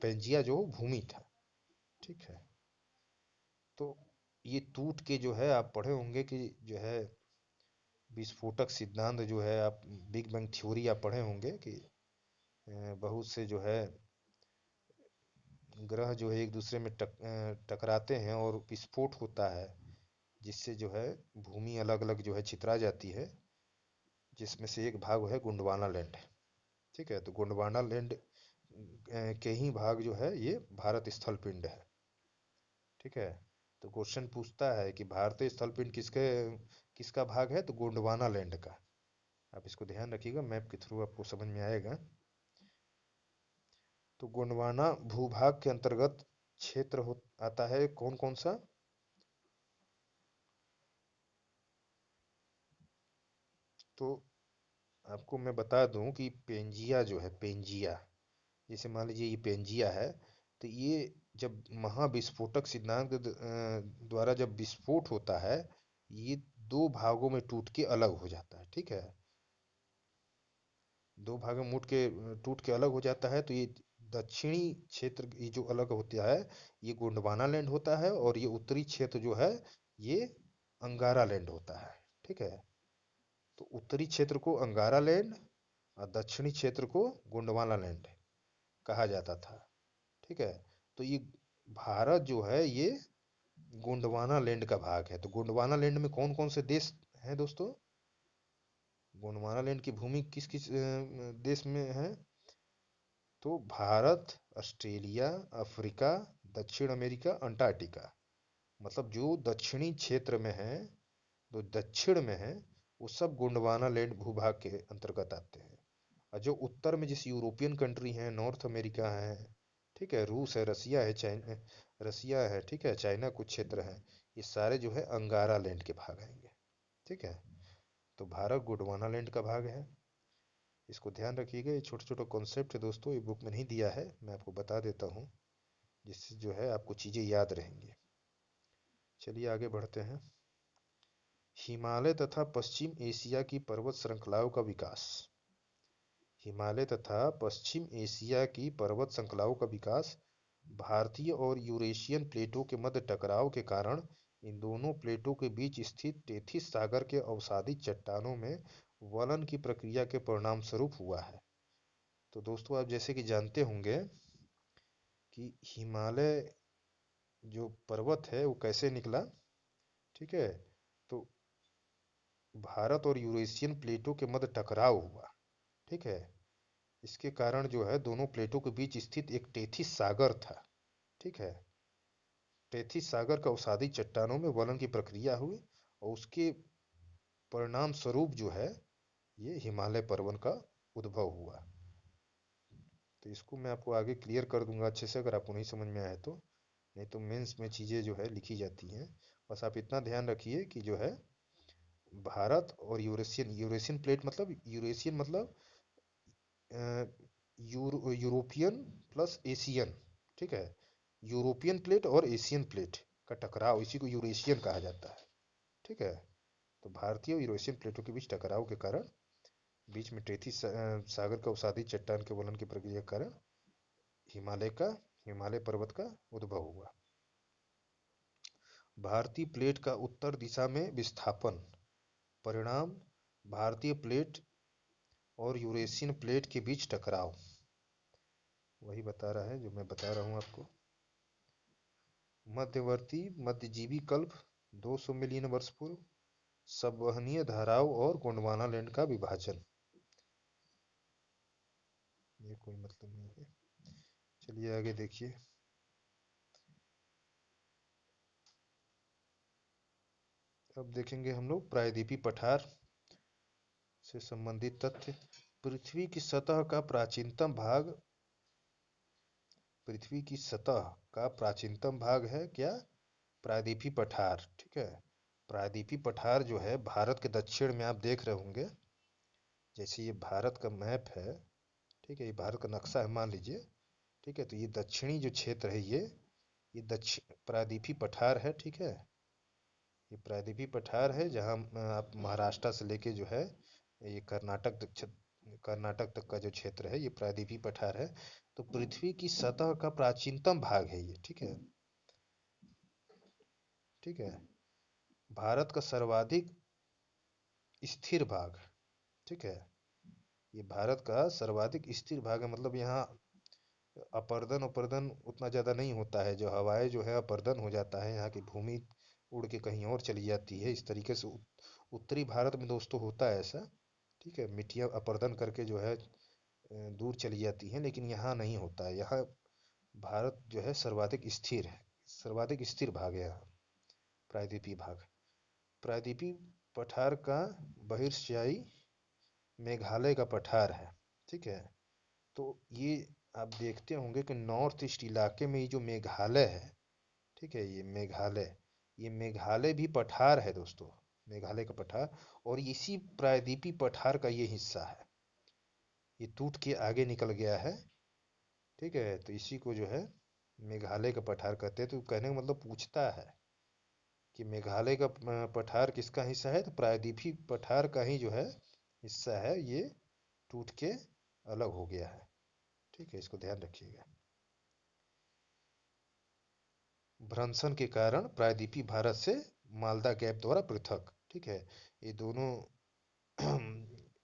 पेंजिया जो भूमि था। ठीक है। तो ये टूट के जो है आप पढ़े होंगे कि जो है विस्फोटक सिद्धांत जो है, आप बिग बैंग थ्योरी आप पढ़े होंगे कि बहुत से जो है ग्रह जो है एक दूसरे में टकराते हैं और विस्फोट होता है, जिससे जो है भूमि अलग अलग जो है छितरा जाती है, जिसमें से एक भाग है गोंडवाना लैंड। ठीक है। तो गोंडवाना लैंड के ही भाग जो है ये भारत स्थल पिंड है। ठीक है। तो क्वेश्चन पूछता है कि भारतीय स्थल पिंड किसका भाग है, तो गोंडवाना लैंड का। आप इसको ध्यान रखिएगा, मैप के थ्रू आपको समझ में आएगा। तो गोंडवाना भूभाग के अंतर्गत क्षेत्र आता है कौन कौन सा? तो आपको मैं बता दूं कि पेंजिया जो है, पेंजिया जैसे मान लीजिए ये पेंजिया है, तो ये जब महाविस्फोटक सिद्धांत द्वारा जब विस्फोट होता है, ये दो भागों में टूट के अलग हो जाता है। ठीक है। दो भागों में टूट के अलग हो जाता है, तो ये दक्षिणी क्षेत्र ये जो अलग होता है ये गोंडवाना लैंड होता है, और ये उत्तरी क्षेत्र जो है ये अंगारा लैंड होता है। ठीक है, तो उत्तरी क्षेत्र को अंगारा लैंड और दक्षिणी क्षेत्र को गोंडवाना लैंड कहा जाता था। ठीक है, तो ये भारत जो है ये गोंडवाना लैंड का भाग है। तो गोंडवाना लैंड में कौन कौन से देश हैं दोस्तों? गोंडवाना लैंड की भूमि किस किस देश में है? तो भारत, ऑस्ट्रेलिया, अफ्रीका, दक्षिण अमेरिका, अंटार्कटिका। मतलब जो दक्षिणी क्षेत्र में है, जो दक्षिण में है, वो सब गोंडवाना लैंड भूभाग के अंतर्गत आते हैं। और जो उत्तर में जैसे यूरोपियन कंट्री हैं, नॉर्थ अमेरिका है, ठीक है, रूस है, रसिया है, चाइना, रसिया है, ठीक है, चाइना कुछ क्षेत्र है, ये सारे जो है अंगारा लैंड के भाग आएंगे। ठीक है, तो भारत गोंडवाना लैंड का भाग है। इसको ध्यान रखिएगा, ये छोटे छोटे कॉन्सेप्ट है दोस्तों, ये बुक में नहीं दिया है, मैं आपको बता देता हूँ, जिससे जो है आपको चीज़ें याद रहेंगी। चलिए आगे बढ़ते हैं। हिमालय तथा पश्चिम एशिया की पर्वत श्रृंखलाओं का विकास। हिमालय तथा पश्चिम एशिया की पर्वत श्रृंखलाओं का विकास भारतीय और यूरेशियन प्लेटों के मध्य टकराव के कारण इन दोनों प्लेटों के बीच स्थित टेथिस सागर के अवसादी चट्टानों में वलन की प्रक्रिया के परिणाम स्वरूप हुआ है। तो दोस्तों आप जैसे कि जानते होंगे कि हिमालय जो पर्वत है वो कैसे निकला। ठीक है, तो भारत और यूरेशियन प्लेटों के मध्य टकराव हुआ। ठीक है, इसके कारण जो है दोनों प्लेटों के बीच स्थित एक टेथिस सागर था। ठीक है, टेथिस सागर का अवसादी चट्टानों में वलन की प्रक्रिया हुई और उसके परिणाम स्वरूप जो है ये हिमालय पर्वत का उद्भव हुआ। तो इसको मैं आपको आगे क्लियर कर दूंगा अच्छे से, अगर आपको नहीं समझ में आए तो। नहीं तो मेंस में चीज़ें जो है लिखी जाती हैं। बस आप इतना ध्यान रखिए कि जो है भारत और यूरेशियन, यूरेशियन प्लेट मतलब, यूरेशियन मतलब यूरोपियन प्लस एशियन। ठीक है, यूरोपियन प्लेट और एशियन प्लेट का टकराव, इसी को यूरेशियन कहा जाता है। ठीक है, तो भारतीय और यूरेशियन प्लेटों के बीच टकराव के कारण बीच में टेथिस सागर का उसादी चट्टान के वलन की प्रक्रिया के कारण हिमालय का, हिमालय पर्वत का उद्भव हुआ। भारतीय प्लेट का उत्तर दिशा में विस्थापन, परिणाम भारतीय प्लेट और यूरेशियन प्लेट के बीच टकराव। वही बता रहा है जो मैं बता रहा हूँ आपको। मध्यवर्ती मध्यजीवी कल्प 200 मिलियन वर्ष पूर्व, संवहनीय धाराओं और गोंडवाना लैंड का विभाजन। ये कोई मतलब नहीं है। चलिए आगे देखिए। अब देखेंगे हम लोग प्रायद्वीपीय पठार से संबंधित तथ्य। पृथ्वी की सतह का प्राचीनतम भाग, पृथ्वी की सतह का प्राचीनतम भाग है क्या? प्रायद्वीपीय पठार। ठीक है, प्रायद्वीपीय पठार जो है भारत के दक्षिण में, आप देख रहे होंगे जैसे ये भारत का मैप है। ठीक है, ये भारत का नक्शा है मान लीजिए। ठीक है, तो ये दक्षिणी जो क्षेत्र है ये दक्षिण प्रायद्वीपीय पठार है। ठीक है, ये प्रायद्वीपीय पठार है जहाँ आप महाराष्ट्र से लेके जो है ये कर्नाटक तक का जो क्षेत्र है ये प्रायद्वीपीय पठार है। तो पृथ्वी की सतह का प्राचीनतम भाग है ये। ठीक है, ठीक है, भारत का सर्वाधिक स्थिर भाग। ठीक है, ये भारत का सर्वाधिक स्थिर भाग है, मतलब यहाँ अपर्दन अपर्दन उतना ज़्यादा नहीं होता है, जो हवाएं जो है अपर्दन हो जाता है, यहाँ की भूमि उड़ के कहीं और चली जाती है, इस तरीके से उत्तरी भारत में दोस्तों होता है ऐसा। ठीक है, मिट्टियाँ अपर्दन करके जो है दूर चली जाती हैं, लेकिन यहाँ नहीं होता है। यहाँ भारत जो है सर्वाधिक स्थिर है, सर्वाधिक स्थिर भाग है यहाँ प्रायद्वीपीय भाग। प्रायद्वीपीय पठार का बहिर्सियाई मेघालय का पठार है। ठीक है, तो ये आप देखते होंगे कि नॉर्थ ईस्ट इलाके में ये जो मेघालय है, ठीक है, ये मेघालय भी पठार है दोस्तों, मेघालय का पठार। और इसी प्रायद्वीपीय पठार का ये हिस्सा है, ये टूट के आगे निकल गया है। ठीक है, तो इसी को जो है मेघालय का पठार कहते हैं। तो कहने का मतलब पूछता है कि मेघालय का पठार किसका हिस्सा है, तो प्रायद्वीपीय पठार का ही जो है हिस्सा है, ये टूट के अलग हो गया है। ठीक है, इसको ध्यान रखिएगा। भ्रंशन के कारण प्रायद्वीपीय भारत से मालदा गैप द्वारा पृथक। ठीक है, ये दोनों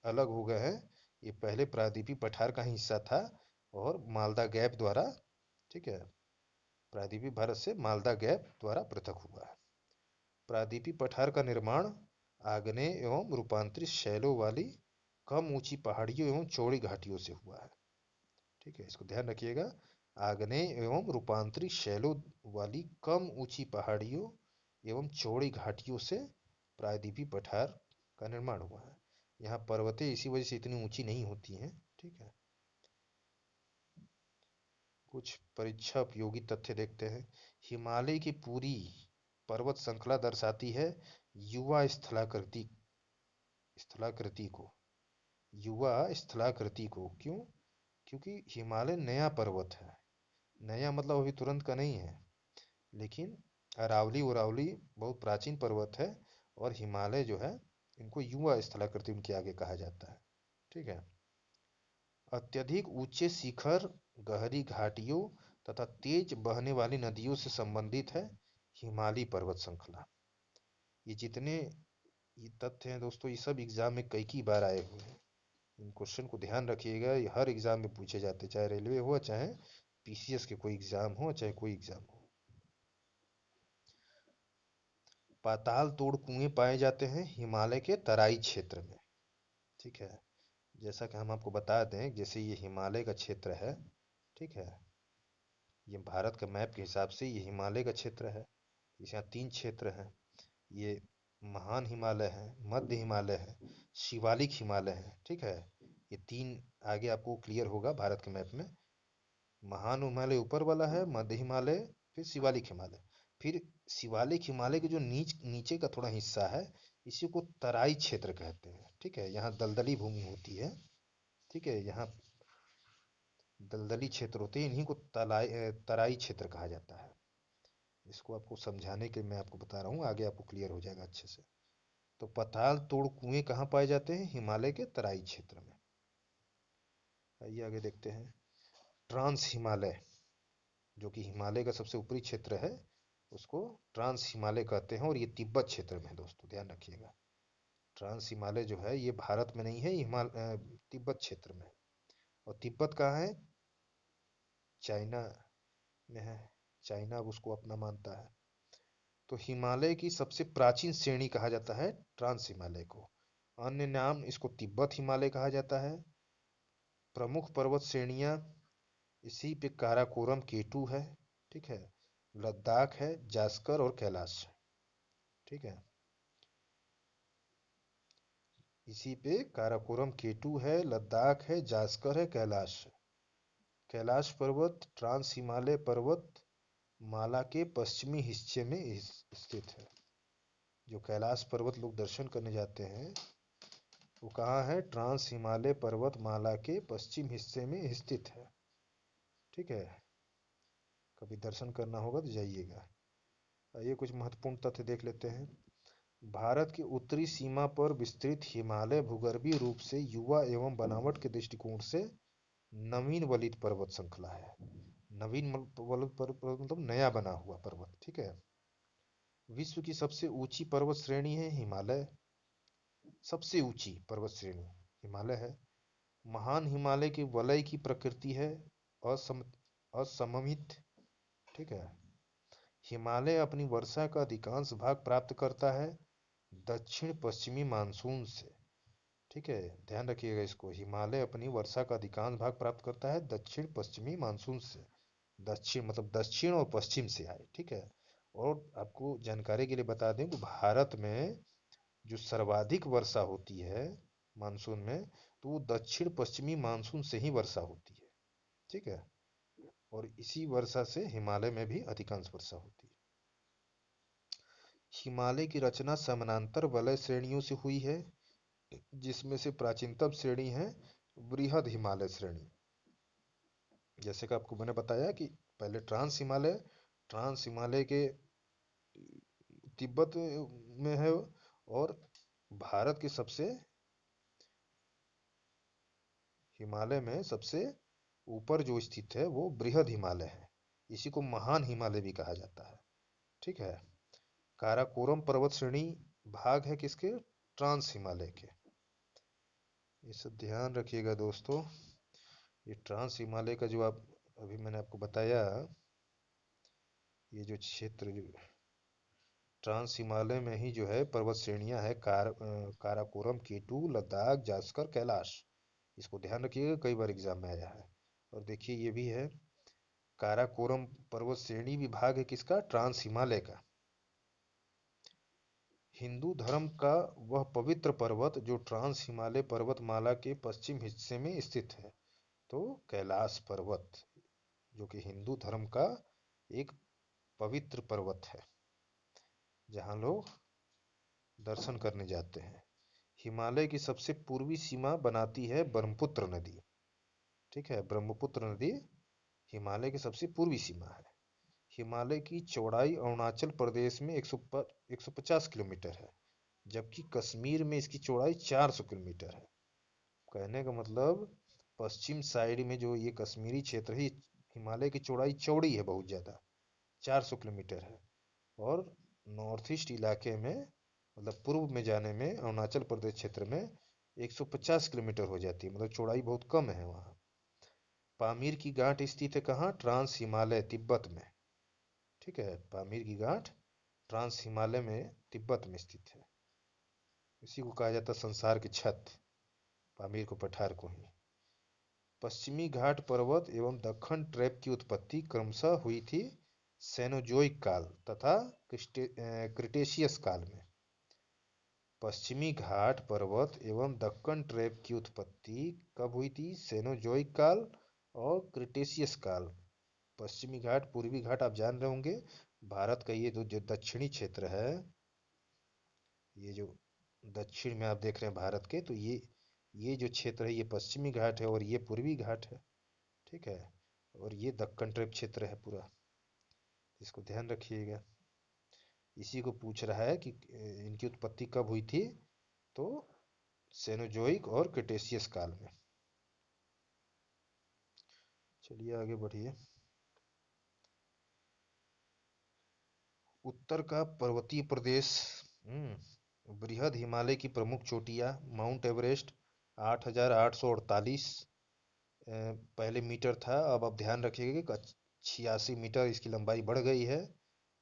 अलग हो गए हैं। ये पहले प्रायद्वीपीय पठार का हिस्सा था और मालदा गैप द्वारा, ठीक है, प्रायद्वीपीय भारत से मालदा गैप द्वारा पृथक हुआ है। प्रायद्वीपीय पठार का निर्माण आग्नेय एवं रूपांतरित शैलों वाली कम ऊंची पहाड़ियों एवं चौड़ी घाटियों से हुआ है। ठीक है, इसको ध्यान रखिएगा। आग्नेय एवं रूपांतरित शैलों वाली कम ऊंची पहाड़ियों एवं चौड़ी घाटियों से प्रायद्वीपीय पठार का निर्माण हुआ है। यहाँ पर्वतें इसी वजह से इतनी ऊंची नहीं होती हैं। ठीक है, कुछ परीक्षा उपयोगी तथ्य देखते हैं। हिमालय की पूरी पर्वत श्रृंखला दर्शाती है युवा स्थलाकृति स्थलाकृति को। युवा स्थलाकृति को क्यों? क्योंकि हिमालय नया पर्वत है। नया मतलब अभी तुरंत का नहीं है, लेकिन अरावली उरावली बहुत प्राचीन पर्वत है और हिमालय जो है इनको युवा स्थलाकृति उनके आगे कहा जाता है। ठीक है, अत्यधिक ऊंचे शिखर, गहरी घाटियों तथा तेज बहने वाली नदियों से संबंधित है हिमालय पर्वत श्रृंखला। ये जितने ये तथ्य हैं दोस्तों, ये सब एग्जाम में कई बार आए हुए हैं। इन क्वेश्चन को ध्यान रखिएगा, ये हर एग्जाम में पूछे जाते, चाहे रेलवे हो चाहे पीसीएस के कोई एग्जाम हो चाहे कोई एग्जाम हो। पाताल तोड़ कुएं पाए जाते हैं हिमालय के तराई क्षेत्र में। ठीक है, जैसा कि हम आपको बता दें, जैसे ये हिमालय का क्षेत्र है, ठीक है, ये भारत के मैप के हिसाब से ये हिमालय का क्षेत्र है। इस यहाँ 3 क्षेत्र हैं। ये महान हिमालय है, मध्य हिमालय है, शिवालिक हिमालय है। ठीक है, ये 3 आगे आपको क्लियर होगा भारत के मैप में। महान हिमालय ऊपर वाला है, मध्य हिमालय, फिर शिवालिक हिमालय। फिर शिवालिक हिमालय के जो नीचे का थोड़ा हिस्सा है, इसी को तराई क्षेत्र कहते हैं। ठीक है, यहाँ दलदली भूमि होती है। ठीक है, यहाँ दलदली क्षेत्र होते हैं, इन्हीं को तराई क्षेत्र कहा जाता है। इसको आपको समझाने के मैं आपको बता रहा हूँ, आगे आपको क्लियर हो जाएगा अच्छे से। तो पाताल तोड़ कुएं कहाँ पाए जाते हैं? हिमालय के तराई क्षेत्र में। आइए आगे देखते हैं। ट्रांस हिमालय, जो कि हिमालय का सबसे ऊपरी क्षेत्र है, उसको ट्रांस हिमालय कहते हैं और ये तिब्बत क्षेत्र में है दोस्तों, ध्यान रखिएगा। ट्रांस हिमालय जो है ये भारत में नहीं है, तिब्बत क्षेत्र में। और तिब्बत कहाँ है? चाइना में है। चाइना अब उसको अपना मानता है। तो हिमालय की सबसे प्राचीन श्रेणी कहा जाता है ट्रांस हिमालय को। अन्य नाम इसको तिब्बत हिमालय कहा जाता है। प्रमुख पर्वत श्रेणियां इसी पे काराकोरम केटू है। ठीक है, लद्दाख है, जास्कर और कैलाश। ठीक है, इसी पे काराकोरम केटू है, लद्दाख है, जास्कर है, कैलाश। कैलाश पर्वत ट्रांस हिमालय पर्वत माला के पश्चिमी हिस्से में स्थित है। जो कैलाश पर्वत लोग दर्शन करने जाते हैं वो कहाँ है? ट्रांस हिमालय पर्वत माला के पश्चिम हिस्से में स्थित है। ठीक है, कभी दर्शन करना होगा तो जाइएगा। आइए कुछ महत्वपूर्ण तथ्य देख लेते हैं। भारत की उत्तरी सीमा पर विस्तृत हिमालय भूगर्भीय रूप से युवा एवं बनावट के दृष्टिकोण से नवीन वलित पर्वत श्रृंखला है। नवीन वलित पर्वत मतलब नया बना हुआ पर्वत। ठीक है, विश्व की सबसे ऊंची पर्वत श्रेणी है हिमालय। सबसे ऊंची पर्वत श्रेणी हिमालय है। महान हिमालय की वलय की प्रकृति है असममित। ठीक है, हिमालय अपनी वर्षा का अधिकांश भाग प्राप्त करता है दक्षिण पश्चिमी मानसून से। ठीक है, ध्यान रखिएगा इसको। हिमालय अपनी वर्षा का अधिकांश भाग प्राप्त करता है दक्षिण पश्चिमी मानसून से। दक्षिण मतलब दक्षिण और पश्चिम से आए। ठीक है, और आपको जानकारी के लिए बता दें कि भारत में जो सर्वाधिक वर्षा होती है मानसून में, तो वो दक्षिण पश्चिमी मानसून से ही वर्षा होती है। ठीक है, और इसी वर्षा से हिमालय में भी अधिकांश वर्षा होती है। हिमालय की रचना समानांतर वलय श्रेणियों से हुई है, जिसमें से प्राचीनतम श्रेणी है बृहद हिमालय श्रेणी। जैसे कि आपको मैंने बताया कि पहले ट्रांस हिमालय के तिब्बत में है, और भारत के सबसे हिमालय में सबसे ऊपर जो स्थित है वो बृहद हिमालय है। इसी को महान हिमालय भी कहा जाता है। ठीक है। काराकोरम पर्वत श्रेणी भाग है किसके? ट्रांस हिमालय के। ये सब ध्यान रखिएगा दोस्तों। ये ट्रांस हिमालय का जो आप अभी मैंने आपको बताया, ये जो क्षेत्र जो ट्रांस हिमालय में ही जो है पर्वत श्रेणियां है, काराकोरम, केटू, लद्दाख, जास्कर, कैलाश। इसको ध्यान रखिएगा, कई बार एग्जाम में आया है। और देखिए ये भी है, काराकोरम पर्वत श्रेणी विभाग है किसका? ट्रांस हिमालय का। हिंदू धर्म का वह पवित्र पर्वत जो ट्रांस हिमालय पर्वतमाला के पश्चिम हिस्से में स्थित है। तो कैलाश पर्वत, जो कि हिंदू धर्म का एक पवित्र पर्वत है, जहाँ लोग दर्शन करने जाते हैं। हिमालय की सबसे पूर्वी सीमा बनाती है ब्रह्मपुत्र नदी। ठीक है, ब्रह्मपुत्र नदी हिमालय की सबसे पूर्वी सीमा है। हिमालय की चौड़ाई अरुणाचल प्रदेश में 150 किलोमीटर है, जबकि कश्मीर में इसकी चौड़ाई 400 किलोमीटर है। कहने का मतलब पश्चिम साइड में जो ये कश्मीरी क्षेत्र है, हिमालय की चौड़ाई चौड़ी है बहुत ज़्यादा, 400 किलोमीटर है। और नॉर्थ ईस्ट इलाके में, मतलब पूर्व में जाने में, अरुणाचल प्रदेश क्षेत्र में 150 किलोमीटर हो जाती है, मतलब चौड़ाई बहुत कम है वहाँ। पामीर की गांठ स्थित है कहाँ? ट्रांस हिमालय, तिब्बत में। ठीक है, पामीर की गांठ ट्रांस हिमालय में तिब्बत में स्थित है। इसी को कहा जाता है संसार की छत, पामीर को, पठार को ही। पश्चिमी घाट पर्वत एवं दक्कन ट्रैप की उत्पत्ति क्रमशः हुई थी सेनोजोइक काल तथा क्रिटेशियस काल में। पश्चिमी घाट पर्वत एवं दक्कन ट्रैप की उत्पत्ति कब हुई थी? सेनोजोइक काल और क्रिटेशियस काल। पश्चिमी घाट, पूर्वी घाट आप जान रहे होंगे, भारत का ये जो दक्षिणी क्षेत्र है, ये जो दक्षिण में आप देख रहे हैं भारत के, तो ये जो क्षेत्र है ये पश्चिमी घाट है और ये पूर्वी घाट है। ठीक है, और ये दक्कन ट्रैप क्षेत्र है पूरा, इसको ध्यान रखिएगा। इसी को पूछ रहा है कि इनकी उत्पत्ति कब हुई थी, तो सेनोजोइक और क्रिटेशियस काल में। चलिए आगे बढ़िए। उत्तर का पर्वतीय प्रदेश, बृहद हिमालय की प्रमुख चोटियाँ, माउंट एवरेस्ट 8,848 पहले मीटर था, अब आप ध्यान रखिएगा कि 86 मीटर इसकी लंबाई बढ़ गई है।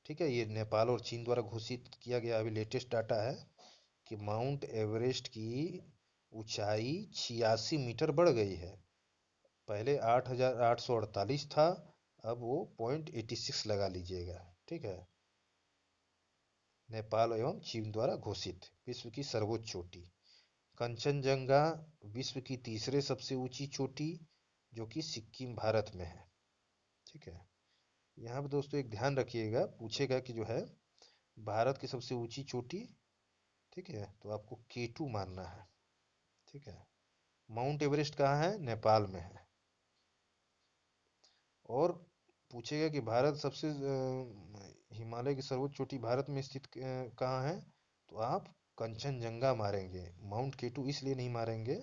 ठीक है, ये नेपाल और चीन द्वारा घोषित किया गया अभी लेटेस्ट डाटा है कि माउंट एवरेस्ट की ऊंचाई 86 मीटर बढ़ गई है। पहले 8,848 था, अब वो 0.86 लगा लीजिएगा। ठीक है, नेपाल एवं चीन द्वारा घोषित विश्व की सर्वोच्च चोटी। कंचनजंगा विश्व की तीसरे सबसे ऊंची चोटी, जो कि सिक्किम, भारत में है। ठीक है, यहाँ पर दोस्तों एक ध्यान रखिएगा, पूछेगा कि जो है भारत की सबसे ऊंची चोटी, ठीक है, तो आपको केटू मानना है। ठीक है, माउंट एवरेस्ट कहाँ है? नेपाल में है। और पूछेगा कि भारत सबसे हिमालय की सर्वोच्च चोटी भारत में स्थित कहाँ है, तो आप कंचनजंगा मारेंगे, माउंट केटू इसलिए नहीं मारेंगे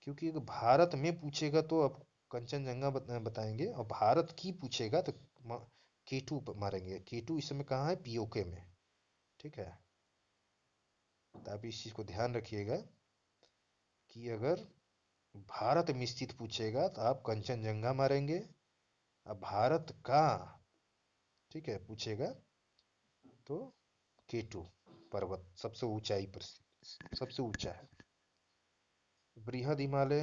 क्योंकि अगर भारत में पूछेगा तो आप कंचनजंगा बताएंगे, और भारत की पूछेगा तो केटू मारेंगे। केटू इस समय कहाँ है? पीओके में। ठीक है, तो आप इस चीज़ को ध्यान रखिएगा कि अगर भारत में स्थित पूछेगा तो आप कंचनजंगा मारेंगे, अब भारत का, ठीक है, पूछेगा तो केटू पर्वत सबसे ऊंचाई पर, सबसे ऊंचा है। बृहद हिमालय,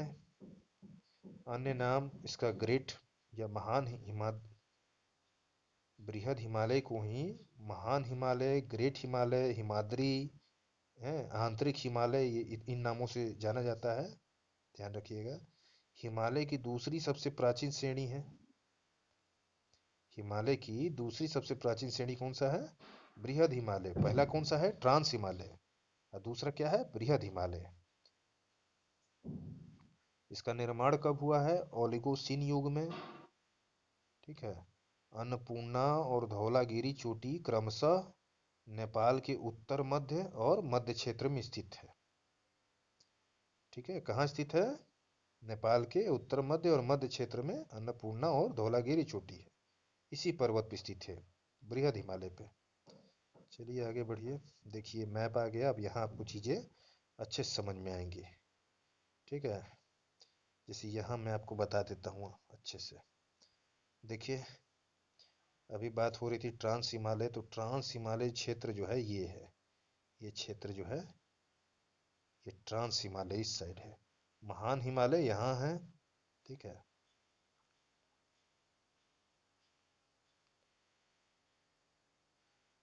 अन्य नाम इसका ग्रेट या महान बृहद हिमालय को ही महान हिमालय, ग्रेट हिमालय, हिमाद्री है, आंतरिक हिमालय, ये इन नामों से जाना जाता है। ध्यान रखिएगा। हिमालय की दूसरी सबसे प्राचीन श्रेणी है, हिमालय की दूसरी सबसे प्राचीन श्रेणी कौन सा है? बृहद हिमालय। पहला कौन सा है? ट्रांस हिमालय, और दूसरा क्या है? बृहद हिमालय। इसका निर्माण कब हुआ है? ओलिगोसिन युग में। ठीक है, अन्नपूर्णा और धौलागिरी चोटी क्रमशः नेपाल के उत्तर मध्य और मध्य क्षेत्र में स्थित है। ठीक है, कहाँ स्थित है? नेपाल के उत्तर मध्य और मध्य क्षेत्र में अन्नपूर्णा और धौलागिरी चोटी है, इसी पर्वत पे स्थित है, बृहद हिमालय पे। चलिए आगे बढ़िए। देखिए मैप आ गया, अब यहाँ आपको चीज़ें अच्छे से समझ में आएंगी। ठीक है, जैसे यहाँ मैं आपको बता देता हूँ अच्छे से। देखिए अभी बात हो रही थी ट्रांस हिमालय, तो ट्रांस हिमालय क्षेत्र जो है ये है, ये क्षेत्र जो है ये ट्रांस हिमालय इस साइड है, महान हिमालय यहाँ है। ठीक है,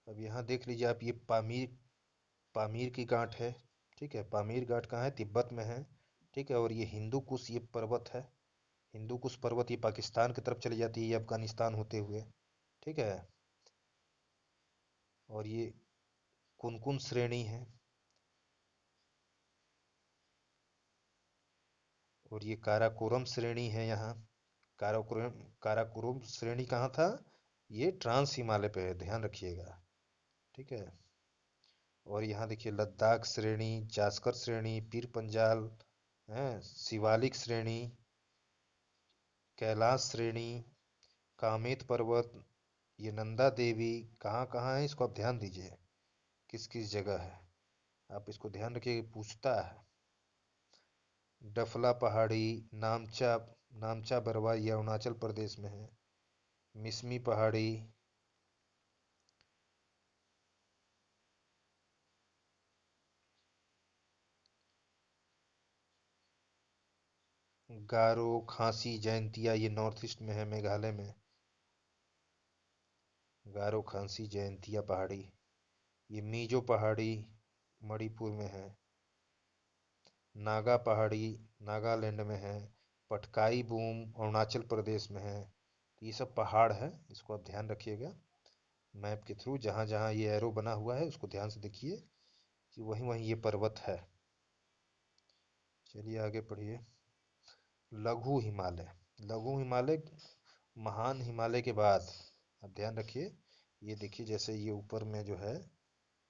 अब यहाँ देख लीजिए आप, ये पामीर, पामीर की गांठ है। ठीक है, पामीर घाट कहाँ है, तिब्बत में है। ठीक है, और ये हिंदू कुश ये पर्वत है, हिंदू कुश पर्वत ये पाकिस्तान की तरफ चली जाती है, ये अफगानिस्तान होते हुए। ठीक है, और ये कुनकुन श्रेणी है, और ये काराकोरम श्रेणी है यहाँ। काराकोरम, काराकोरम श्रेणी कहाँ था, ये ट्रांस हिमालय पे है, ध्यान रखिएगा। ठीक है, और यहाँ देखिए लद्दाख श्रेणी, जास्कर श्रेणी, पीर पंजाल है, शिवालिक श्रेणी, कैलाश श्रेणी, कामेत पर्वत, ये नंदा देवी, कहाँ कहाँ है इसको आप ध्यान दीजिए, किस किस जगह है, आप इसको ध्यान रखिए, पूछता है। डफला पहाड़ी, नामचा, नामचा बरवा ये अरुणाचल प्रदेश में है। मिसमी पहाड़ी, गारो, खांसी, जयंतिया ये नॉर्थ ईस्ट में है, मेघालय में। गारो, खांसी, जयंतिया पहाड़ी, ये मीजो पहाड़ी मणिपुर में है। नागा पहाड़ी नागालैंड में है। पटकाई बूम अरुणाचल प्रदेश में है। तो ये सब पहाड़ है, इसको आप ध्यान रखिएगा मैप के थ्रू, जहाँ जहाँ ये एरो बना हुआ है उसको ध्यान से देखिए कि वहीं वहीं ये पर्वत है। चलिए आगे पढ़िए। लघु हिमालय, लघु हिमालय महान हिमालय के बाद, आप ध्यान रखिए, ये देखिए जैसे ये ऊपर में जो है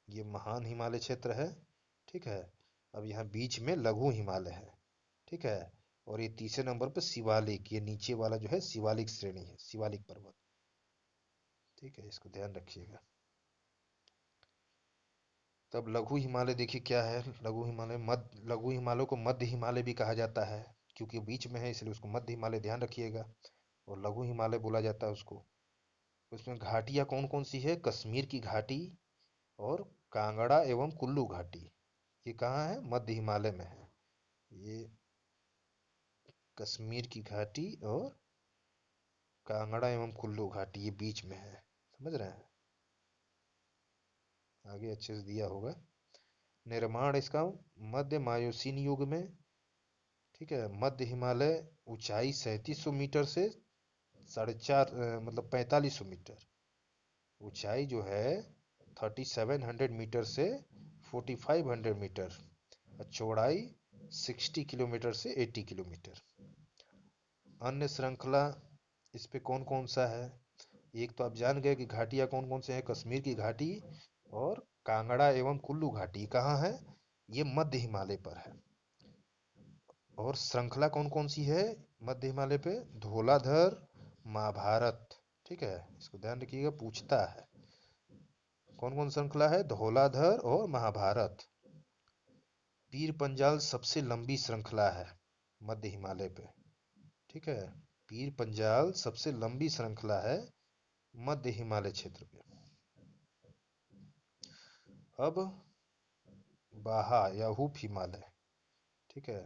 ये महान हिमालय क्षेत्र है। ठीक है, अब यहाँ बीच में लघु हिमालय है। ठीक है, और ये तीसरे नंबर पर शिवालिक, ये नीचे वाला जो है शिवालिक श्रेणी है, शिवालिक पर्वत। ठीक है, इसको ध्यान रखिएगा। तब लघु हिमालय देखिए क्या है, लघु हिमालय मध्य, लघु हिमालय को मध्य हिमालय भी कहा जाता है, क्योंकि बीच में है इसलिए उसको मध्य हिमालय ध्यान रखिएगा, और लघु हिमालय बोला जाता है उसको। उसमें घाटियां कौन कौन सी है, कश्मीर की घाटी और कांगड़ा एवं कुल्लू घाटी, ये कहाँ है, मध्य हिमालय में है। ये कश्मीर की घाटी और कांगड़ा एवं कुल्लू घाटी ये बीच में है, समझ रहे हैं, आगे अच्छे से दिया होगा। निर्माण इसका मध्य मायोसीन युग में। ठीक है, मध्य हिमालय ऊंचाई 3700 मीटर से 4.5 मतलब 4500 मीटर, ऊंचाई जो है 3700 मीटर से 4500 मीटर, और चौड़ाई 60 किलोमीटर से 80 किलोमीटर। अन्य श्रृंखला इस पे कौन कौन सा है, एक तो आप जान गए कि घाटियां कौन कौन से हैं, कश्मीर की घाटी और कांगड़ा एवं कुल्लू घाटी कहाँ है, ये मध्य हिमालय पर है। और श्रृंखला कौन कौन सी है मध्य हिमालय पे, धौलाधर, महाभारत। ठीक है, इसको ध्यान रखिएगा, पूछता है कौन कौन श्रृंखला है, धौलाधर और महाभारत। पीर पंजाल सबसे लंबी श्रृंखला है मध्य हिमालय पे। ठीक है, पीर पंजाल सबसे लंबी श्रृंखला है मध्य हिमालय क्षेत्र पे। अब बाहा या उप हिमालय, ठीक है,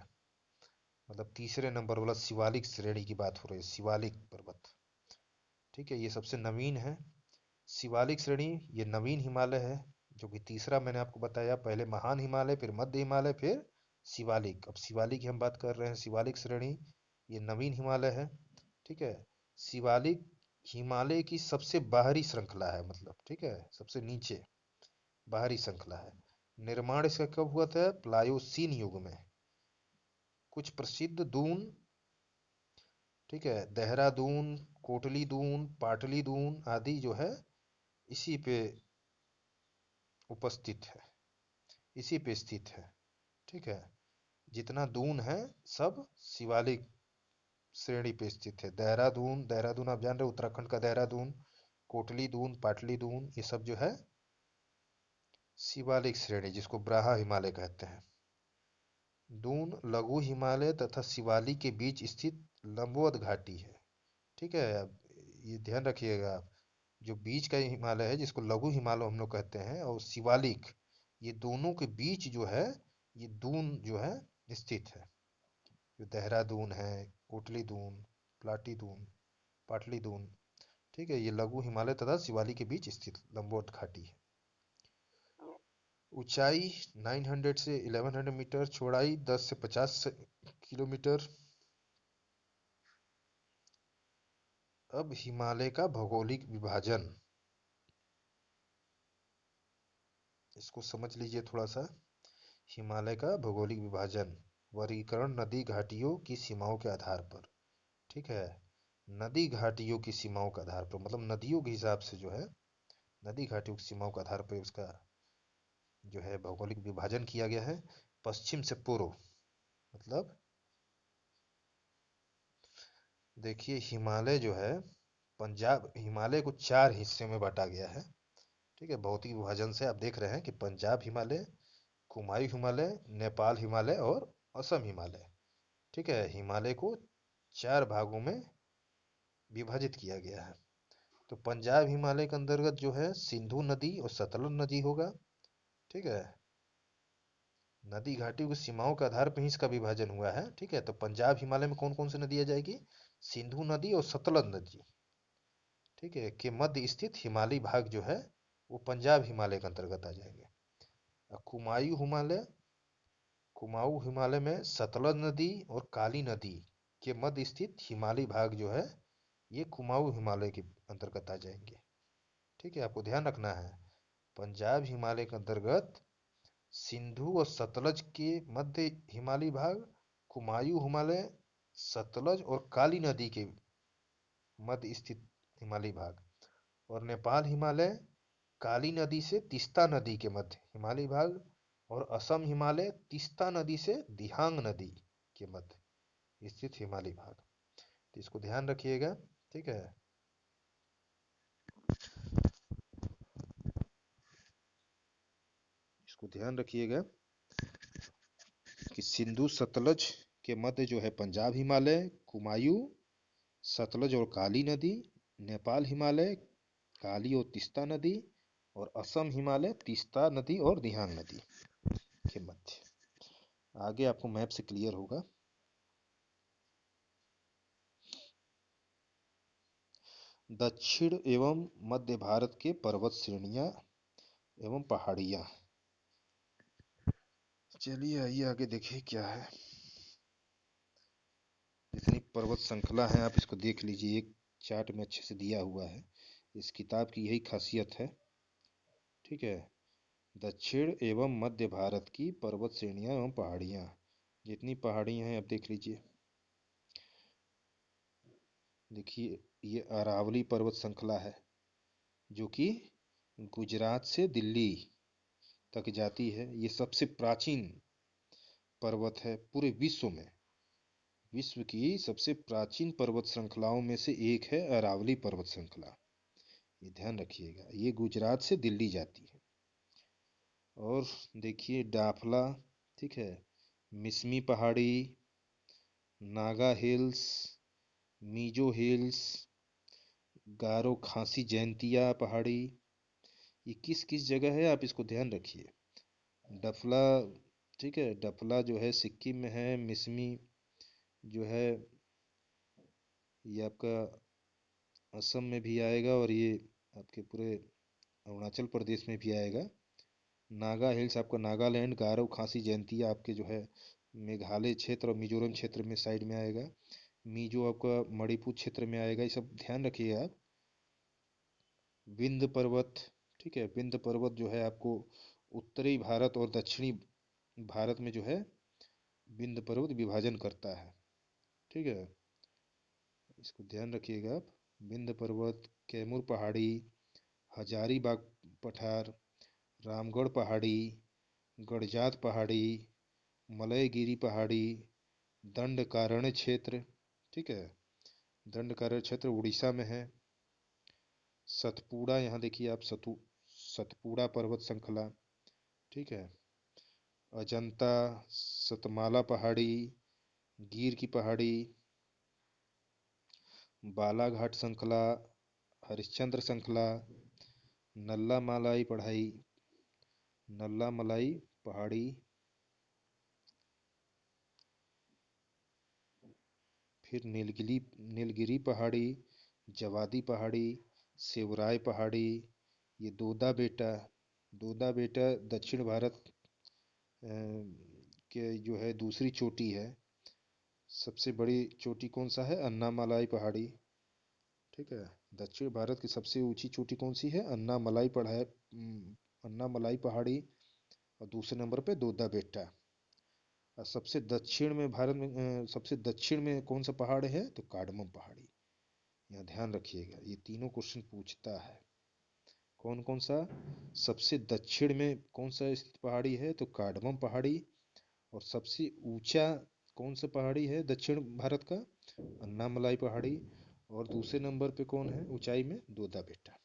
मतलब तीसरे नंबर वाला शिवालिक श्रेणी की बात हो रही है, शिवालिक पर्वत। ठीक है, ये सबसे नवीन है, शिवालिक श्रेणी ये नवीन हिमालय है, जो कि तीसरा मैंने आपको बताया, पहले महान हिमालय, फिर मध्य हिमालय, फिर शिवालिक। अब शिवालिक की हम बात कर रहे हैं, शिवालिक श्रेणी ये नवीन हिमालय है। ठीक है, शिवालिक हिमालय की सबसे बाहरी श्रृंखला है, मतलब ठीक है सबसे नीचे बाहरी श्रृंखला है। निर्माण इसका कब हुआ था, प्लायोसीन युग में। कुछ प्रसिद्ध दून, ठीक है, देहरादून, कोटली दून, पाटली दून आदि जो है इसी पे उपस्थित है, इसी पे स्थित है। ठीक है, जितना दून है सब शिवालिक श्रेणी पे स्थित है। देहरादून, देहरादून आप जान रहे हो, उत्तराखंड का देहरादून, कोटली दून, पाटली दून, ये सब जो है शिवालिक श्रेणी, जिसको ब्राहा हिमालय कहते हैं। दून लघु हिमालय तथा शिवालिक के बीच स्थित लंबवत घाटी है। ठीक है, अब ये ध्यान रखिएगा आप, जो बीच का हिमालय है जिसको लघु हिमालय हम लोग कहते हैं, और शिवालिक, ये दोनों के बीच जो है ये दून जो है स्थित है। जो देहरादून है, कोटली दून, प्लाटी दून, पाटली दून, ठीक है, ये लघु हिमालय तथा शिवालिक के बीच स्थित लंबवत घाटी है। ऊंचाई 900 से 1100 मीटर, चौड़ाई 10 से 50 किलोमीटर। अब हिमालय का भौगोलिक विभाजन, इसको समझ लीजिए थोड़ा सा। हिमालय का भौगोलिक विभाजन, वर्गीकरण नदी घाटियों की सीमाओं के आधार पर। ठीक है, नदी घाटियों की सीमाओं के आधार पर, मतलब नदियों के हिसाब से जो है, नदी घाटियों की सीमाओं के आधार पर उसका जो है भौगोलिक विभाजन किया गया है। पश्चिम से पूर्व, मतलब देखिए हिमालय जो है, पंजाब हिमालय को 4 हिस्से में बांटा गया है। ठीक है, भौतिक विभाजन से आप देख रहे हैं कि पंजाब हिमालय, कुमायूं हिमालय, नेपाल हिमालय और असम हिमालय। ठीक है, हिमालय को 4 भागों में विभाजित किया गया है। तो पंजाब हिमालय के अंतर्गत जो है सिंधु नदी और सतलज नदी होगा। ठीक है, नदी घाटियों की सीमाओं के आधार पर ही इसका विभाजन हुआ है। ठीक है, तो पंजाब हिमालय में कौन कौन सी नदी आ जाएगी? सिंधु नदी और सतलज नदी। ठीक है, के मध्य स्थित हिमालयी भाग जो है वो पंजाब हिमालय के अंतर्गत आ जाएंगे। कुमायूं हिमालय, कुमाऊं हिमालय में सतलज नदी और काली नदी के मध्य स्थित हिमालयी भाग जो है ये कुमाऊं हिमालय के अंतर्गत आ जाएंगे। ठीक है, आपको ध्यान रखना है, पंजाब हिमालय के अंतर्गत सिंधु और सतलज के मध्य हिमालयी भाग, कुमायूं हिमालय, सतलज और काली नदी के मध्य स्थित हिमालयी भाग, और नेपाल हिमालय, काली नदी से तीस्ता नदी के मध्य हिमालयी भाग, और असम हिमालय तीस्ता नदी से दिहांग नदी के मध्य स्थित हिमालयी भाग। तो इसको ध्यान रखिएगा। ठीक है, इसको ध्यान रखिएगा कि सिंधु सतलज के मध्य जो है पंजाब हिमालय, कुमायूं, सतलज और काली नदी, नेपाल हिमालय, काली और तीस्ता नदी, और असम हिमालय तीस्ता नदी और दिहांग नदी के मध्य। आगे आपको मैप से क्लियर होगा। दक्षिण एवं मध्य भारत के पर्वत श्रेणियां एवं पहाड़ियां। चलिए आइए आगे देखिए क्या है। जितनी पर्वत श्रृंखला है आप इसको देख लीजिए, एक चार्ट में अच्छे से दिया हुआ है। इस किताब की यही खासियत है। ठीक है, दक्षिण एवं मध्य भारत की पर्वत श्रेणियां एवं पहाड़ियां, जितनी पहाड़ियां हैं आप देख लीजिए। देखिए ये अरावली पर्वत श्रृंखला है जो कि गुजरात से दिल्ली तक जाती है। ये सबसे प्राचीन पर्वत है पूरे विश्व में। विश्व की सबसे प्राचीन पर्वत श्रृंखलाओं में से एक है अरावली पर्वत श्रृंखला। ये ध्यान रखिएगा, ये गुजरात से दिल्ली जाती है। और देखिए डाफला, ठीक है, मिसमी पहाड़ी, नागा हिल्स, मीजो हिल्स, गारो खासी जैंतिया पहाड़ी, ये किस किस जगह है आप इसको ध्यान रखिए। डफला, ठीक है, डफला जो है सिक्किम में है। मिसमी जो है ये आपका असम में भी आएगा, और ये आपके पूरे अरुणाचल प्रदेश में भी आएगा। नागा हिल्स आपका नागालैंड, गारो खासी जयंतिया आपके जो है मेघालय क्षेत्र और मिजोरम क्षेत्र में साइड में आएगा। मीजो आपका मणिपुर क्षेत्र में आएगा। ये सब ध्यान रखिएगा आप। विंध्य पर्वत, ठीक है, विंध्य पर्वत जो है आपको उत्तरी भारत और दक्षिणी भारत में जो है विंध्य पर्वत विभाजन करता है। ठीक है, इसको ध्यान रखिएगा आप। विंध्य पर्वत, कैमूर पहाड़ी, हजारीबाग पठार, रामगढ़ पहाड़ी, गड़जात पहाड़ी, मलयगिरी पहाड़ी, दंडकारण्य क्षेत्र, ठीक है, दंडकारण्य क्षेत्र उड़ीसा में है। सतपुड़ा, यहाँ देखिए आप सतपुड़ा पर्वत श्रृंखला, ठीक है। अजंता, सतमाला पहाड़ी, गिर की पहाड़ी, बालाघाट श्रृंखला, हरिश्चंद्र श्रृंखला, नल्ला मलाई पढ़ाई, नल्ला मलाई पहाड़ी, फिर नीलगिरी पहाड़ी, जवादी पहाड़ी, सेवराय पहाड़ी, ये दोदा बेटा दक्षिण भारत के जो है दूसरी चोटी है। सबसे बड़ी चोटी कौन सा है? अन्नामलाई पहाड़ी, ठीक है। दक्षिण भारत की सबसे ऊंची चोटी कौन सी है? अन्नामलाई पहाड़ी। और दूसरे नंबर पे दोदा बेटा। और सबसे दक्षिण में भारत में सबसे दक्षिण में कौन सा पहाड़ है? तो कार्डमम पहाड़ी। यहाँ ध्यान रखिएगा, ये तीनों क्वेश्चन पूछता है। कौन कौन सा? सबसे दक्षिण में कौन सा स्थित पहाड़ी है? तो कार्डमम पहाड़ी। और सबसे ऊंचा कौन सा पहाड़ी है दक्षिण भारत का? अन्नामलाई पहाड़ी। और दूसरे नंबर पे कौन है ऊंचाई में? दोदा बेटा।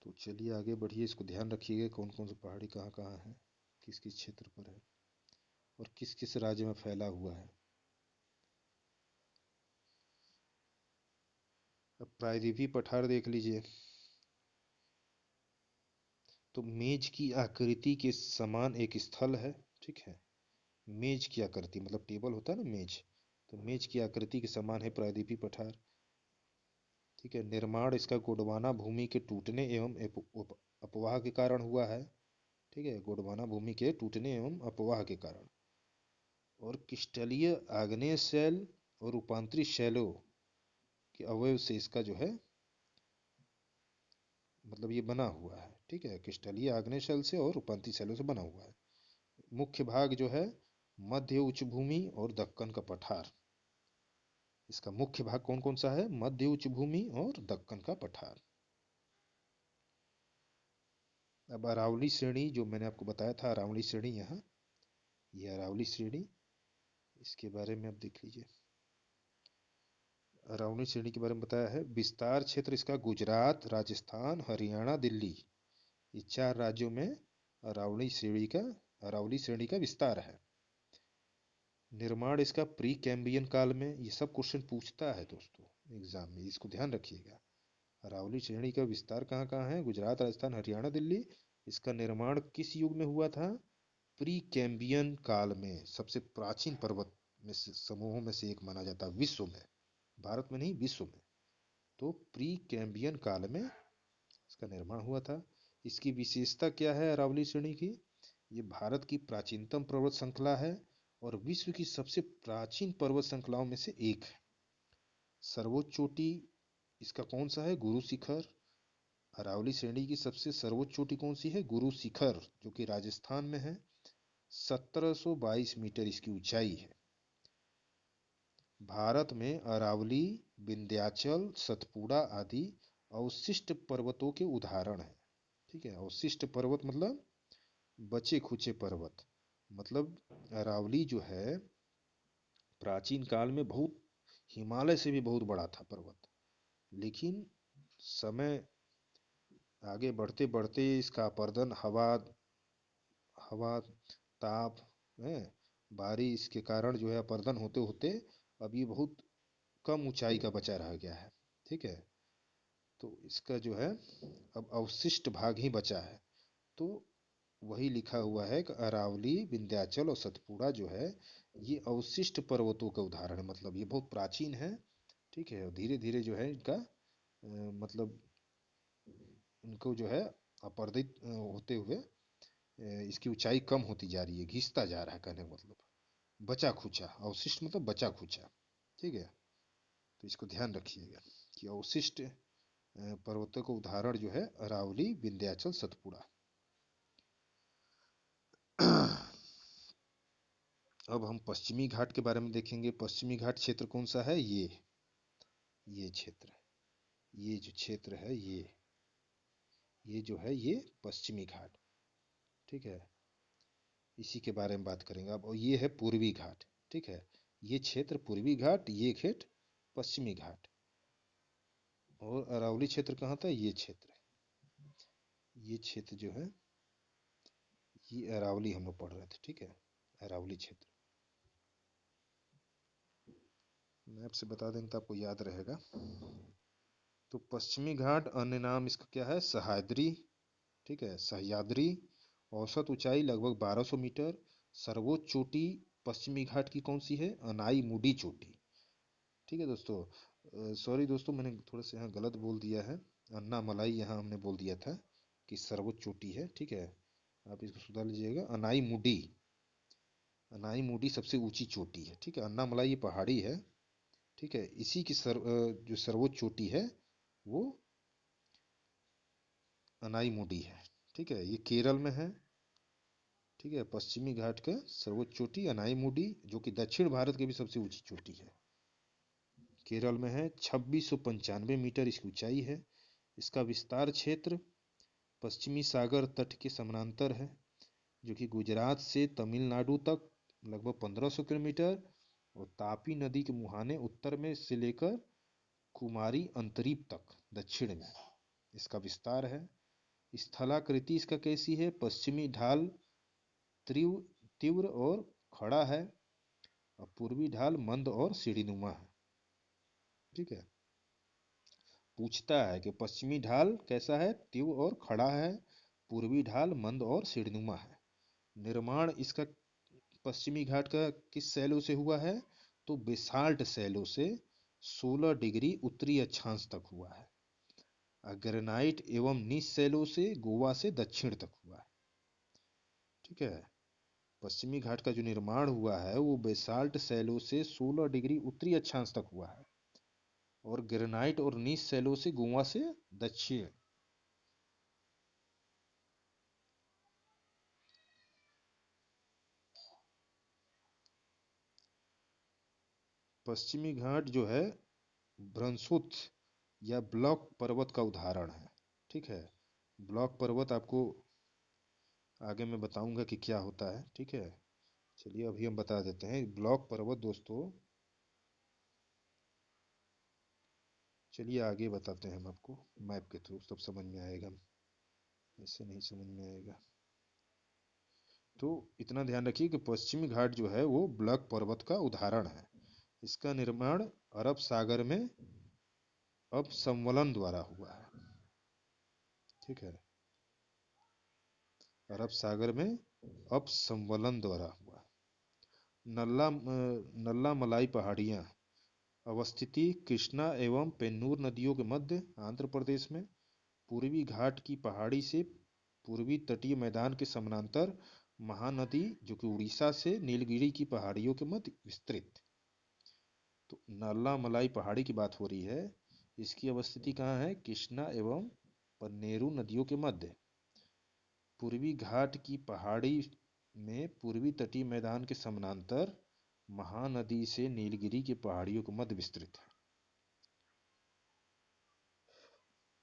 तो चलिए आगे बढ़िए, इसको ध्यान रखिएगा कौन कौन सा पहाड़ी कहाँ कहाँ है, किस किस क्षेत्र पर है और किस किस राज्य में फैला हुआ है। अब प्रायद्वीपीय पठार देख लीजिए। तो मेज की आकृति के समान एक स्थल है, ठीक है। मेज की आकृति मतलब टेबल होता है ना, मेज। तो मेज की आकृति के समान है प्रायद्वीपीय पठार, ठीक है। निर्माण इसका गोंडवाना भूमि के टूटने एवं अपवाह के कारण हुआ है, ठीक है। गोंडवाना भूमि के टूटने एवं अपवाह के कारण। और क्रिस्टलीय आग्नेय शैल और रूपांतरित शैलों के अवयव से इसका जो है मतलब ये बना हुआ है, ठीक है। क्रिस्टलीय आग्नेय शैल से और रूपांतरित शैलों से बना हुआ है। मुख्य भाग जो है मध्य उच्च भूमि और दक्कन का पठार। इसका मुख्य भाग कौन कौन सा है? मध्य उच्च भूमि और दक्कन का पठार। अब अरावली श्रेणी जो मैंने आपको बताया था, अरावली श्रेणी, यहाँ ये अरावली श्रेणी, इसके बारे में आप देख लीजिए। अरावली श्रेणी के बारे में बताया है। विस्तार क्षेत्र इसका गुजरात, राजस्थान, हरियाणा, दिल्ली, ये 4 राज्यों में अरावली श्रेणी का विस्तार है। निर्माण इसका प्री कैम्बियन काल में, ये सब क्वेश्चन पूछता है दोस्तों एग्जाम में, इसको ध्यान रखिएगा। अरावली श्रेणी का विस्तार कहाँ कहाँ है? गुजरात, राजस्थान, हरियाणा, दिल्ली। इसका निर्माण किस युग में हुआ था? प्री कैम्बियन काल में। सबसे प्राचीन पर्वत में से समूहों में से एक माना जाता है विश्व में, भारत में नहीं विश्व में। तो प्री कैम्बियन काल में इसका निर्माण हुआ था। इसकी विशेषता क्या है अरावली श्रेणी की? ये भारत की प्राचीनतम पर्वत श्रृंखला है और विश्व की सबसे प्राचीन पर्वत श्रृंखलाओं में से एक है। सर्वोच्च चोटी इसका कौन सा है? गुरु शिखर। अरावली श्रेणी की सबसे सर्वोच्च चोटी कौन सी है? गुरु शिखर, जो कि राजस्थान में है। 1722 मीटर इसकी ऊंचाई है। भारत में अरावली, विंध्याचल, सतपुड़ा आदि अवशिष्ट पर्वतों के उदाहरण हैं, ठीक है। अवशिष्ट पर्वत मतलब बचे खुचे पर्वत। मतलब अरावली जो है प्राचीन काल में बहुत हिमालय से भी बहुत बड़ा था पर्वत, लेकिन समय आगे बढ़ते बढ़ते इसका अपर्दन हवा हवा ताप है बारिश के कारण जो है अपर्दन होते होते अब ये बहुत कम ऊंचाई का बचा रह गया है, ठीक है। तो इसका जो है अब अवशिष्ट भाग ही बचा है। तो वही लिखा हुआ है कि अरावली, विंध्याचल और सतपुड़ा जो है ये अवशिष्ट पर्वतों का उदाहरण है। मतलब ये बहुत प्राचीन है, ठीक है। और धीरे धीरे जो है इनका मतलब इनको जो है अपर्दित होते हुए इसकी ऊंचाई कम होती जा रही है, घिसता जा रहा है, कहने का मतलब बचा खुचा। अवशिष्ट मतलब बचा खुचा, ठीक है। तो इसको ध्यान रखिएगा कि अवशिष्ट पर्वतों का उदाहरण जो है अरावली, विंध्याचल, सतपुड़ा। अब हम पश्चिमी घाट के बारे में देखेंगे। पश्चिमी घाट क्षेत्र कौन सा है? ये क्षेत्र, ये जो क्षेत्र है ये जो है ये पश्चिमी घाट, ठीक है, इसी के बारे में बात करेंगे अब। और ये है पूर्वी घाट, ठीक है, ये क्षेत्र पूर्वी घाट, ये क्षेत्र पश्चिमी घाट। और अरावली क्षेत्र कहाँ था, ये क्षेत्र, ये क्षेत्र जो है ये अरावली हम लोग पढ़ रहे थे, ठीक है, अरावली क्षेत्र। मैप से बता देंगे तो आपको याद रहेगा। तो पश्चिमी घाट अन्य नाम इसका क्या है, सह्याद्री, ठीक है, सह्याद्री। औसत ऊंचाई लगभग 1200 मीटर। सर्वोच्च चोटी पश्चिमी घाट की कौन सी है, अनाई चोटी, ठीक है दोस्तों। सॉरी दोस्तों, मैंने थोड़ा सा यहाँ गलत बोल दिया है, अन्ना मलाई यहाँ हमने बोल दिया था कि सर्वोच्च चोटी है, ठीक है, आप इसको सुधार लीजिएगा। अनाई मुडी सबसे ऊंची चोटी है, ठीक है, अन्ना मलाई ये पहाड़ी है, ठीक है, इसी की जो सर्वोच्च चोटी है वो अनाई मुडी है, ठीक है, ये केरल में है, ठीक है। पश्चिमी घाट का सर्वोच्च चोटी अनाई मुडी, जो कि दक्षिण भारत की भी सबसे ऊंची चोटी है, केरल में है। 2695 मीटर इसकी ऊंचाई है। इसका विस्तार क्षेत्र पश्चिमी सागर तट के समानांतर है, जो कि गुजरात से तमिलनाडु तक लगभग 1500 किलोमीटर, और तापी नदी के मुहाने उत्तर में से लेकर कुमारी अंतरीप तक दक्षिण में इसका विस्तार है। स्थलाकृति इसका कैसी है, पश्चिमी ढाल तीव्र तीव्र और खड़ा है, और पूर्वी ढाल मंद और सीढ़ीनुमा है, ठीक है। पूछता है कि पश्चिमी ढाल कैसा है, तीव्र और खड़ा है, पूर्वी ढाल मंद और सीढ़ीनुमा है। निर्माण इसका पश्चिमी घाट का किस शैलों से हुआ है, तो बेसाल्ट शैलों से 16 डिग्री उत्तरी अक्षांश तक हुआ है। ग्रेनाइट एवं नीच शैलों से गोवा से दक्षिण तक हुआ है, ठीक है। पश्चिमी घाट का जो निर्माण हुआ है वो बेसाल्ट शैलों से 16 डिग्री उत्तरी अक्षांश तक हुआ है, और ग्रेनाइट और नीच शैलों से गोवा से दक्षिण। पश्चिमी घाट जो है ब्रंसुत या ब्लॉक पर्वत का उदाहरण है, ठीक है। ब्लॉक पर्वत आपको आगे मैं बताऊंगा कि क्या होता है, ठीक है। चलिए अभी हम बता देते हैं ब्लॉक पर्वत दोस्तों। चलिए आगे बताते हैं हम आपको मैप के थ्रू, तब समझ में आएगा, ऐसे नहीं समझ में आएगा। तो इतना ध्यान रखिए कि पश्चिमी घाट जो है वो ब्लॉक पर्वत का उदाहरण है। इसका निर्माण अरब सागर में अपसंवलन द्वारा हुआ है, ठीक है, अरब सागर में अपसंवलन द्वारा हुआ। नल्ला मलाई पहाड़ियाँ अवस्थिति कृष्णा एवं पेन्नूर नदियों के मध्य आंध्र प्रदेश में। पूर्वी घाट की पहाड़ी से पूर्वी तटीय मैदान के समानांतर महानदी, जो कि उड़ीसा से नीलगिरी की पहाड़ियों के मध्य विस्तृत। तो नल्ला मलाई पहाड़ी की बात हो रही है, इसकी अवस्थिति कहाँ है, कृष्णा एवं पन्नेरू नदियों के मध्य। पूर्वी घाट की पहाड़ी में पूर्वी तटीय मैदान के समानांतर महानदी से नीलगिरी की पहाड़ियों के मध्य विस्तृत है।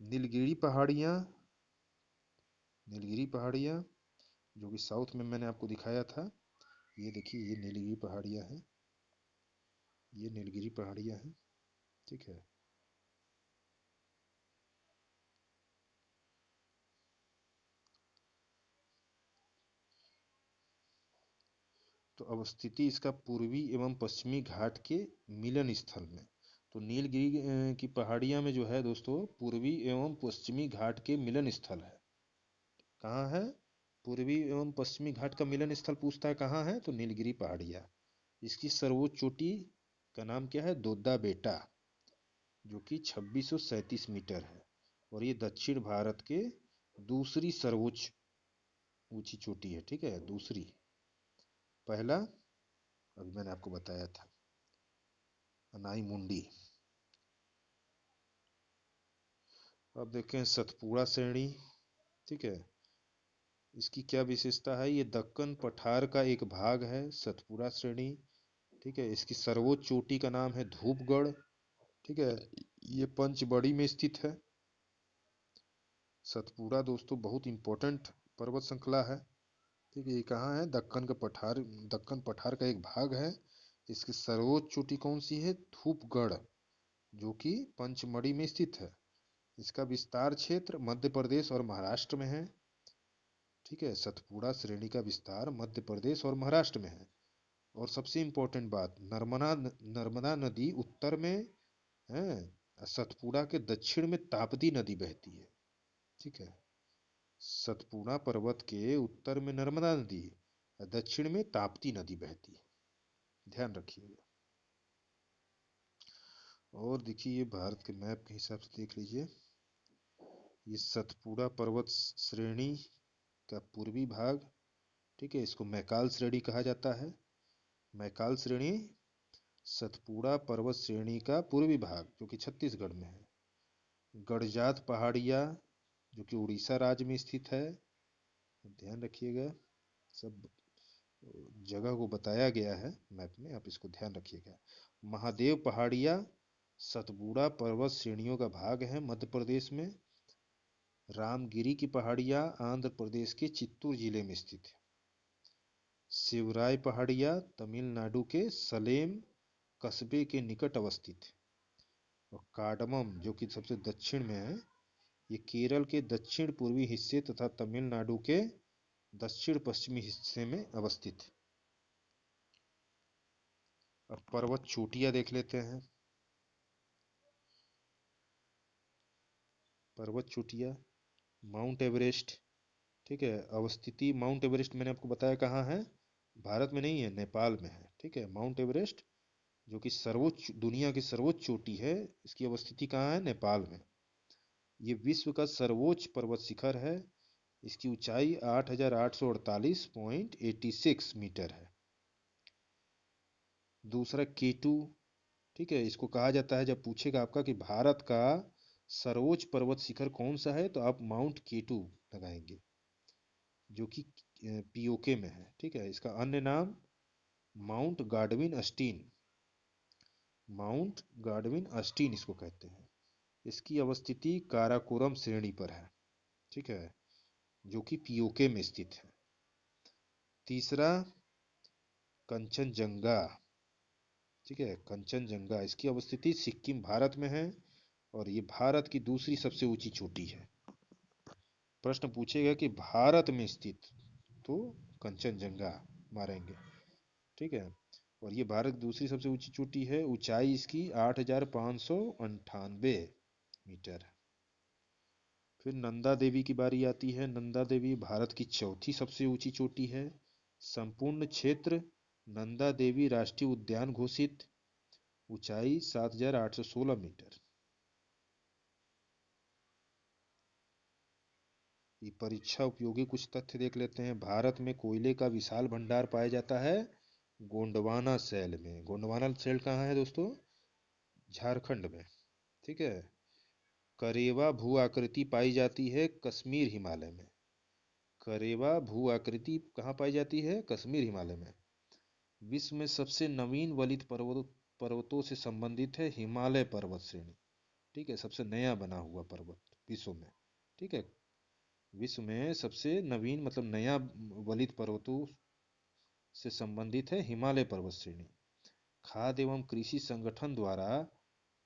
नीलगिरी पहाड़ियाँ, नीलगिरी पहाड़ियाँ जो कि साउथ में मैंने आपको दिखाया था, ये देखिए ये नीलगिरी पहाड़ियाँ हैं, ये नीलगिरी पहाड़ियाँ हैं, ठीक है। तो अवस्थिति इसका पूर्वी एवं पश्चिमी घाट के मिलन स्थल में। तो नीलगिरी की पहाड़ियाँ में जो है दोस्तों पूर्वी एवं पश्चिमी घाट के मिलन स्थल है। कहाँ है, पूर्वी एवं पश्चिमी घाट का मिलन स्थल पूछता है कहाँ है, तो नीलगिरी पहाड़ियाँ। इसकी सर्वोच्च चोटी का नाम क्या है, दोद्दा बेटा, जो कि 2637 मीटर है, और ये दक्षिण भारत के दूसरी सर्वोच्च ऊंची चोटी है, ठीक है, दूसरी। पहला अभी मैंने आपको बताया था अनाई मुंडी। अब देखें सतपुड़ा श्रेणी, ठीक है, इसकी क्या विशेषता है, ये दक्कन पठार का एक भाग है सतपुड़ा श्रेणी, ठीक है। इसकी सर्वोच्च चोटी का नाम है धूपगढ़, ठीक है, ये पंचबड़ी में स्थित है। सतपुड़ा दोस्तों बहुत इंपॉर्टेंट पर्वत श्रृंखला है। ठीक है, ये कहाँ है? दक्कन पठार का एक भाग है। इसकी सर्वोच्च चोटी कौन सी है? धूपगढ़, जो कि पंचमढ़ी में स्थित है। इसका विस्तार क्षेत्र मध्य प्रदेश और महाराष्ट्र में है। ठीक है, सतपुड़ा श्रेणी का विस्तार मध्य प्रदेश और महाराष्ट्र में है। और सबसे इंपॉर्टेंट बात, नर्मदा नदी उत्तर में है, सतपुड़ा के दक्षिण में ताप्ती नदी बहती है। ठीक है, सतपुड़ा पर्वत के उत्तर में नर्मदा नदी, दक्षिण में ताप्ती नदी बहती है, ध्यान रखिएगा। और देखिए, ये भारत के मैप के हिसाब से देख लीजिए, ये सतपुड़ा पर्वत श्रेणी का पूर्वी भाग, ठीक है, इसको मैकाल श्रेणी कहा जाता है। मैकाल श्रेणी सतपुड़ा पर्वत श्रेणी का पूर्वी भाग, जो कि छत्तीसगढ़ में है। गड़जात पहाड़िया, जो कि उड़ीसा राज्य में स्थित है। ध्यान रखिएगा, सब जगह को बताया गया है मैप में, आप इसको ध्यान रखिएगा। महादेव पहाड़िया सतपुड़ा पर्वत श्रेणियों का भाग है मध्य प्रदेश में। रामगिरी की पहाड़िया आंध्र प्रदेश के चित्तूर जिले में स्थित है। शिवराय पहाड़िया तमिलनाडु के सलेम कस्बे के निकट अवस्थित है। और कार्डमम, जो कि सबसे दक्षिण में है, ये केरल के दक्षिण पूर्वी हिस्से तथा तमिलनाडु के दक्षिण पश्चिमी हिस्से में अवस्थित है। अब पर्वत चोटियां देख लेते हैं। पर्वत चोटियां, माउंट एवरेस्ट। ठीक है, अवस्थिति माउंट एवरेस्ट मैंने आपको बताया कहाँ है, भारत में नहीं है, नेपाल में है। ठीक है, माउंट एवरेस्ट जो कि सर्वोच्च, दुनिया की सर्वोच्च चोटी है, इसकी अवस्थिति कहाँ है? नेपाल में। ये विश्व का सर्वोच्च पर्वत शिखर है। इसकी ऊंचाई 8,848.86 मीटर है। दूसरा केटू। ठीक है, इसको कहा जाता है, जब पूछेगा आपका कि भारत का सर्वोच्च पर्वत शिखर कौन सा है, तो आप माउंट केटू लगाएंगे, जो कि पीओके में है। ठीक है, इसका अन्य नाम माउंट गाडविन अस्टीन, माउंट गाडविन अस्टीन इसको कहते हैं। इसकी अवस्थिति काराकोरम श्रेणी पर है। ठीक है, जो कि पीओके में स्थित है। तीसरा कंचनजंगा। ठीक है, कंचनजंगा, इसकी अवस्थिति सिक्किम भारत में है, और ये भारत की दूसरी सबसे ऊंची चोटी है। प्रश्न पूछेगा कि भारत में स्थित, तो कंचनजंगा मारेंगे। ठीक है, और ये भारत की दूसरी सबसे ऊंची चोटी है। ऊंचाई इसकी 8,598 मीटर। फिर नंदा देवी की बारी आती है। नंदा देवी भारत की चौथी सबसे ऊंची चोटी है। संपूर्ण क्षेत्र नंदा देवी राष्ट्रीय उद्यान घोषित। ऊंचाई 7,816 मीटर। ये परीक्षा उपयोगी कुछ तथ्य देख लेते हैं। भारत में कोयले का विशाल भंडार पाया जाता है गोंडवाना सेल में। गोंडवाना सेल कहाँ है दोस्तों? झारखंड में। ठीक है, करेवा भू आकृति पाई जाती है कश्मीर हिमालय में। करेवा भू आकृति कहाँ पाई जाती है? कश्मीर हिमालय में। विश्व में सबसे नवीन वलित पर्वतों से संबंधित है हिमालय पर्वत श्रेणी। ठीक है, सबसे नया बना हुआ पर्वत विश्व में। ठीक है, विश्व में सबसे नवीन मतलब नया वलित पर्वतों से संबंधित है हिमालय पर्वत श्रेणी। खाद्य एवं कृषि संगठन द्वारा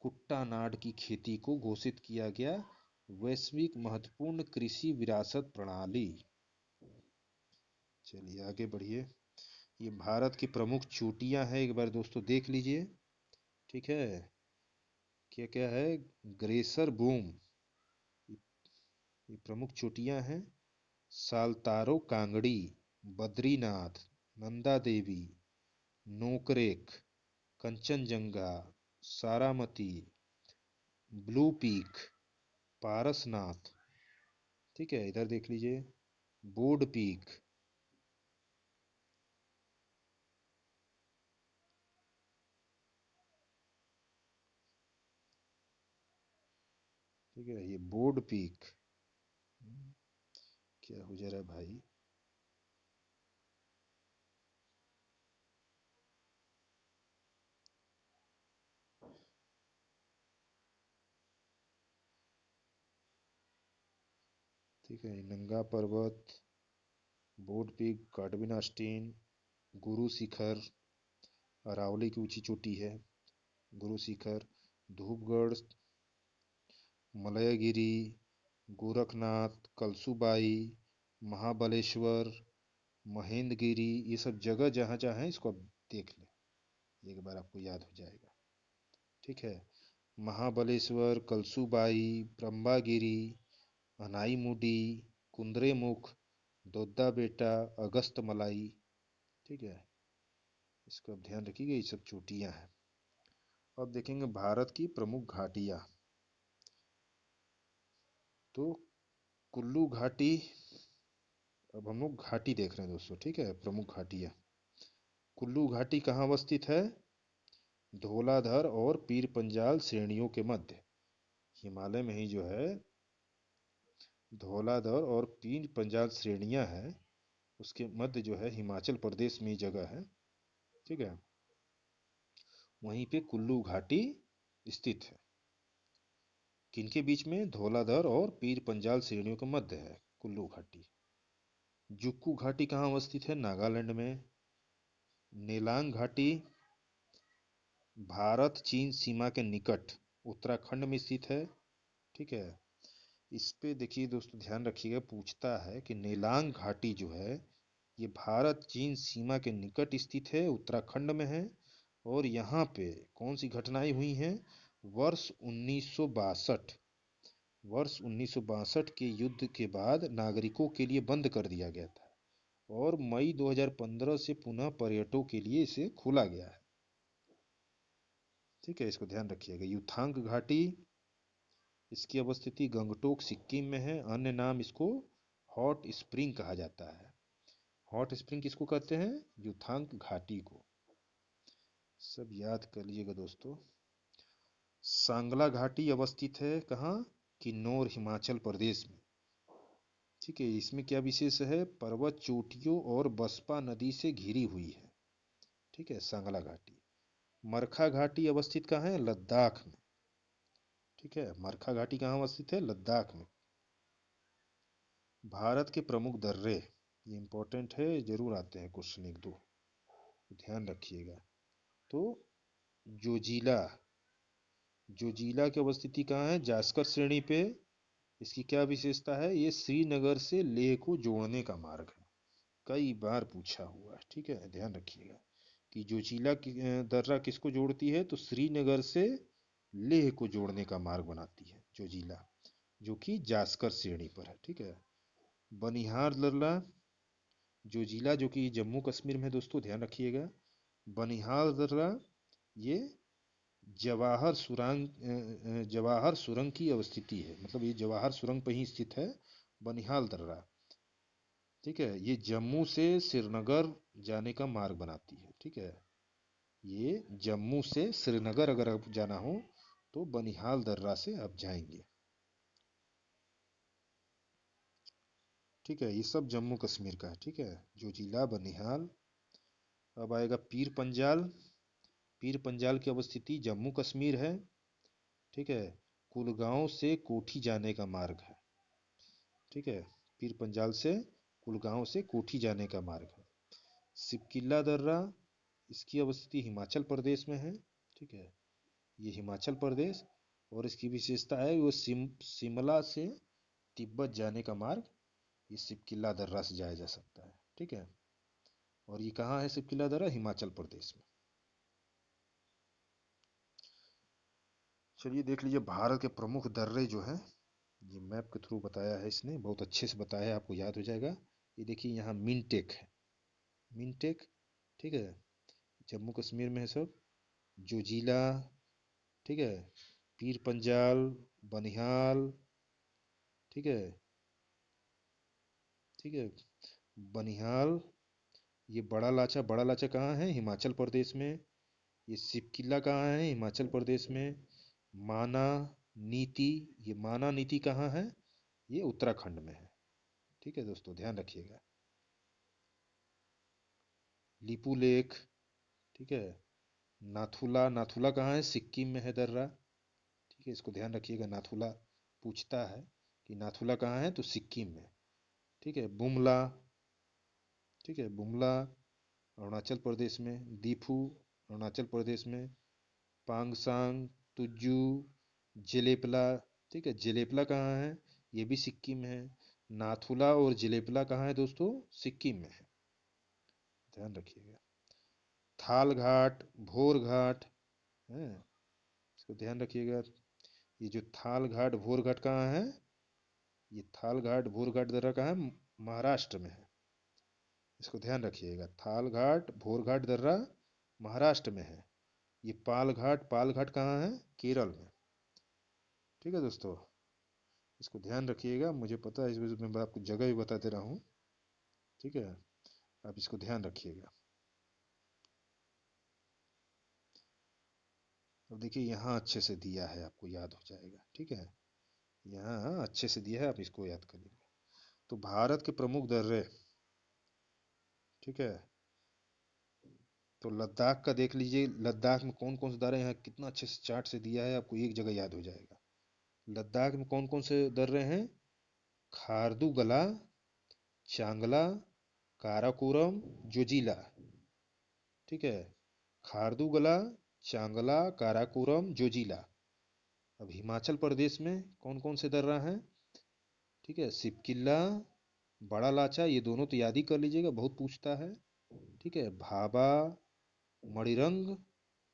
कुट्टानाड की खेती को घोषित किया गया वैश्विक महत्वपूर्ण कृषि विरासत प्रणाली। चलिए आगे बढ़िए। ये भारत की प्रमुख चोटियां हैं, एक बार दोस्तों देख लीजिए। ठीक है, क्या क्या है? ग्रेसर बूम, ये प्रमुख चोटियां हैं। सालतारो कांगड़ी, बद्रीनाथ, नंदा देवी, नोकरेक, कंचनजंगा, सारामती, ब्लू पीक, पारसनाथ। ठीक है, इधर देख लीजिए, बोर्ड पीक। ठीक है, ये बोर्ड पीक। क्या हो जा रहा है भाई? ठीक है, नंगा पर्वत, boat peak, कार्डविन Austin, Guru Shikhar, Aravalli की ऊंची चोटी है गुरु शिखर, धूपगढ़, मलयगिरी, गोरखनाथ, कलसूबाई, महाबलेश्वर, महेंद्रगिरी, ये सब जगह जहाँ जहाँ है इसको आप देख लें, एक बार आपको याद हो जाएगा। ठीक है, महाबलेश्वर, कलसूबाई, ब्रह्मागिरी, अनाईमुडी, कुंद्रेमुख, दोद्दा बेटा, अगस्त मलाई। ठीक है, इसको आप ध्यान रखिएगा, ये सब चोटियां हैं। अब देखेंगे भारत की प्रमुख घाटियां। तो कुल्लू घाटी, अब हम लोग घाटी देख रहे हैं दोस्तों। ठीक है, प्रमुख घाटियां। कुल्लू घाटी कहाँ अवस्थित है? धौलाधर और पीर पंजाल श्रेणियों के मध्य, हिमालय में ही जो है धौलाधर और पीर पंजाल श्रेणियां हैं, उसके मध्य जो है हिमाचल प्रदेश में जगह है। ठीक है, वहीं पे कुल्लू घाटी स्थित है। किनके बीच में? धौलाधर और पीर पंजाल श्रेणियों के मध्य है कुल्लू घाटी। जुक्कू घाटी कहाँ अवस्थित है? नागालैंड में। नेलांग घाटी भारत चीन सीमा के निकट उत्तराखंड में स्थित है। ठीक है, इस पे देखिए दोस्तों, ध्यान रखिएगा, पूछता है कि नेलांग घाटी जो है ये भारत चीन सीमा के निकट स्थित है, उत्तराखंड में है। और यहाँ पे कौन सी घटनाएं हुई हैं? वर्ष 1962, वर्ष 1962 के युद्ध के बाद नागरिकों के लिए बंद कर दिया गया था और मई 2015 से पुनः पर्यटकों के लिए इसे खोला गया है। ठीक है, इसको ध्यान रखिएगा। युथांग घाटी, इसकी अवस्थिति गंगटोक सिक्किम में है। अन्य नाम इसको हॉट स्प्रिंग कहा जाता है। हॉट स्प्रिंग किसको कहते हैं? युथांग घाटी को। सब याद कर लीजिएगा दोस्तों। सांगला घाटी अवस्थित है कहाँ? किन्नौर, हिमाचल प्रदेश में। ठीक है, इसमें क्या विशेष है? पर्वत चोटियों और बसपा नदी से घिरी हुई है। ठीक है, सांगला घाटी। मरखा घाटी अवस्थित कहाँ है? लद्दाख में। ठीक है, मरखा घाटी कहाँ अवस्थित है? लद्दाख में। भारत के प्रमुख दर्रे, ये इंपॉर्टेंट है, जरूर आते हैं क्वेश्चन एक दो, ध्यान रखिएगा। तो जोजिला, जोजिला की अवस्थिति कहाँ है? जास्कर श्रेणी पे। इसकी क्या विशेषता है? ये श्रीनगर से लेह को जोड़ने का मार्ग है, कई बार पूछा हुआ है। ठीक है, ध्यान रखिएगा कि जोजिला दर्रा किसको जोड़ती है? तो श्रीनगर से लेह को जोड़ने का मार्ग बनाती है जोजिला, जो कि जास्कर श्रेणी पर है। ठीक है, बनिहार दर्रा, जोजिला जो कि जम्मू कश्मीर में है दोस्तों, ध्यान रखिएगा। बनिहाल दर्रा ये जवाहर सुरंग की अवस्थिति है, मतलब ये जवाहर सुरंग पर ही स्थित है बनिहाल दर्रा। ठीक है, ये जम्मू से श्रीनगर जाने का मार्ग बनाती है। ठीक है, ये जम्मू से श्रीनगर अगर आप जाना हो तो बनिहाल दर्रा से आप जाएंगे। ठीक है, ये सब जम्मू कश्मीर का है। ठीक है, जो जिला बनिहाल। अब आएगा पीर पंजाल। पीर पंजाल की अवस्थिति जम्मू कश्मीर है। ठीक है, कुलगांव से कोठी जाने का मार्ग है। ठीक है, पीर पंजाल से कुलगांव से कोठी जाने का मार्ग है। सिपकिल्ला दर्रा, इसकी अवस्थिति हिमाचल प्रदेश में है। ठीक है, ये हिमाचल प्रदेश, और इसकी विशेषता है वो शिमला से तिब्बत जाने का मार्ग ये सिपकिल्ला दर्रा से जाया जा सकता है। ठीक है, और ये कहाँ है सिपकिल्ला दर्रा? हिमाचल प्रदेश में। चलिए देख लीजिए भारत के प्रमुख दर्रे जो हैं, ये मैप के थ्रू बताया है इसने, बहुत अच्छे से बताया है, आपको याद हो जाएगा। ये देखिए यहाँ मिनटेक है, मिनटेक। ठीक है, जम्मू कश्मीर में है सब। जोजिला, ठीक है, पीर पंजाल, बनिहाल। ठीक है, ठीक है, बनिहाल, ये बड़ा लाचा कहाँ है? हिमाचल प्रदेश में। ये सिपकिला कहाँ है? हिमाचल प्रदेश में। माना नीति, ये माना नीति कहाँ है? ये उत्तराखंड में है। ठीक है दोस्तों, ध्यान रखिएगा। लिपू लेक, ठीक है। नाथुला, नाथुला कहाँ है? सिक्किम में है दर्रा। ठीक है, इसको ध्यान रखिएगा, नाथुला पूछता है कि नाथुला कहाँ है, तो सिक्किम में। ठीक है, बुमला, ठीक है, बुमला अरुणाचल प्रदेश में, दीफू अरुणाचल प्रदेश में, पांगसांग, तुज्जू, जेलेपला, ठीक है, जेलेपला कहाँ है, ये भी सिक्किम है। नाथुला और जेलेपला कहाँ है दोस्तों, सिक्किम में है, ध्यान रखिएगा। थाल घाट, भोर घाट है, इसको ध्यान रखिएगा। ये जो थाल घाट भोर घाट कहाँ है, ये थाल घाट भोर घाट दर्रा कहाँ है, महाराष्ट्र में है, इसको ध्यान रखिएगा। थाल घाट भोर घाट दर्रा महाराष्ट्र में है। ये पाल घाट कहाँ है, केरल में। ठीक है दोस्तों, इसको ध्यान रखिएगा, मुझे पता है इस वजह से मैं आपको जगह भी बता दे रहा हूँ। ठीक है, आप इसको ध्यान रखिएगा। अब देखिए यहाँ अच्छे से दिया है, आपको याद हो जाएगा। ठीक है, यहाँ अच्छे से दिया है, आप इसको याद करिएगा। तो भारत के प्रमुख दर्रे, ठीक है, तो लद्दाख का देख लीजिए, लद्दाख में कौन कौन से दर्रे हैं, कितना अच्छे से चार्ट से दिया है, आपको एक जगह याद हो जाएगा। लद्दाख में कौन कौन से दर्रे हैं, खारदुगला, चांगला, काराकोरम, जोजिला। ठीक है, खारदुगला, चांगला, काराकोरम, जोजिला। अब हिमाचल प्रदेश में कौन कौन से दर्रा हैं, ठीक है, सिपकिल्ला, बड़ा लाचा, ये दोनों तो याद ही कर लीजिएगा, बहुत पूछता है। ठीक है, भाबा, मणिरंग,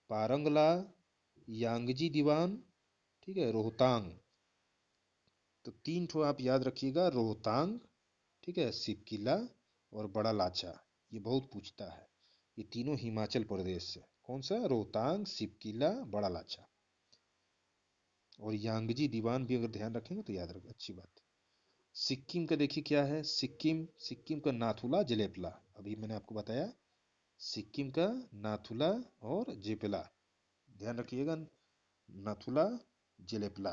पारंगला, यांगजी दीवान, ठीक है, रोहतांग। तो तीन ठो आप याद रखिएगा, रोहतांग, ठीक है, सिपकिला और बड़ा लाचा, ये बहुत पूछता है। ये तीनों हिमाचल प्रदेश से, कौन सा, रोहतांग, सिपकिला, बड़ा लाचा। और यांगजी दीवान भी अगर ध्यान रखेंगे तो याद रखें, अच्छी बात है। सिक्किम का देखिए क्या है, सिक्किम, सिक्किम का नाथुला, जलेपला, अभी मैंने आपको बताया, सिक्किम का नाथुला और जेपेला, ध्यान रखिएगा, नाथुला, जेलेपला।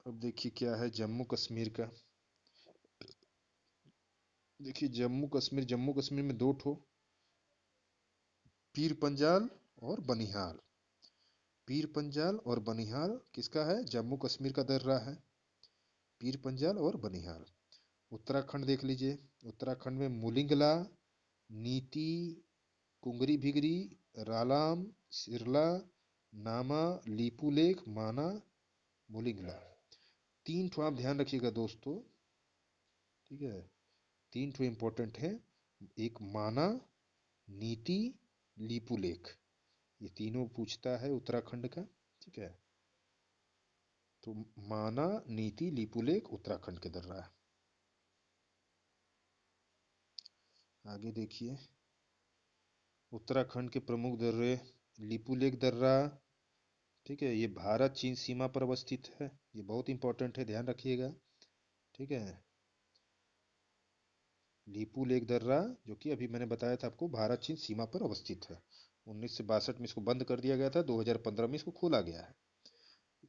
अब देखिए क्या है जम्मू कश्मीर का, देखिए जम्मू कश्मीर में दो ठो, पीर पंजाल और बनिहाल। पीर पंजाल और बनिहाल किसका है, जम्मू कश्मीर का दर्रा है, पीर पंजाल और बनिहाल। उत्तराखंड देख लीजिए, उत्तराखंड में मुलिंगला, नीति, कुंगरी भिगरी, रालाम, सिरला, नामा, लीपुलेख, माना, मुलिंगला। तीन ठो आप ध्यान रखिएगा दोस्तों। ठीक है, तीन ठो इंपॉर्टेंट है, एक माना, नीति, लीपुलेख, ये तीनों पूछता है उत्तराखंड का। ठीक है, तो माना, नीति, लीपुलेख उत्तराखंड के दर्रा है। आगे देखिए, उत्तराखंड के प्रमुख दर्रे, लीपुलेख दर्रा, ठीक है, ये भारत चीन सीमा पर अवस्थित है, ये बहुत इंपॉर्टेंट है, ध्यान रखिएगा। ठीक है, लीपुलेख दर्रा जो कि अभी मैंने बताया था आपको, भारत चीन सीमा पर अवस्थित है। 1962 में इसको बंद कर दिया गया था, 2015 में इसको खोला गया है।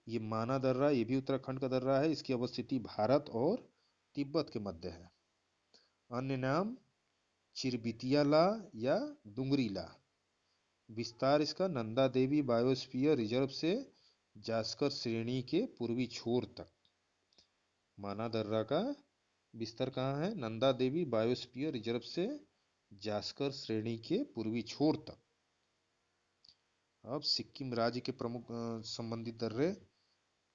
ये माना दर्रा, ये भी उत्तराखंड का दर्रा है, इसकी अवस्थिति भारत और तिब्बत के मध्य है। अन्य नाम चिरबितियाला या डुंगरीला। विस्तार इसका नंदा देवी बायोस्फीयर रिजर्व से जास्कर श्रेणी के पूर्वी छोर तक। माना दर्रा का विस्तार कहाँ है, नंदा देवी बायोस्फीयर रिजर्व से जास्कर श्रेणी के पूर्वी छोर तक। अब सिक्किम राज्य के प्रमुख संबंधित दर्रे,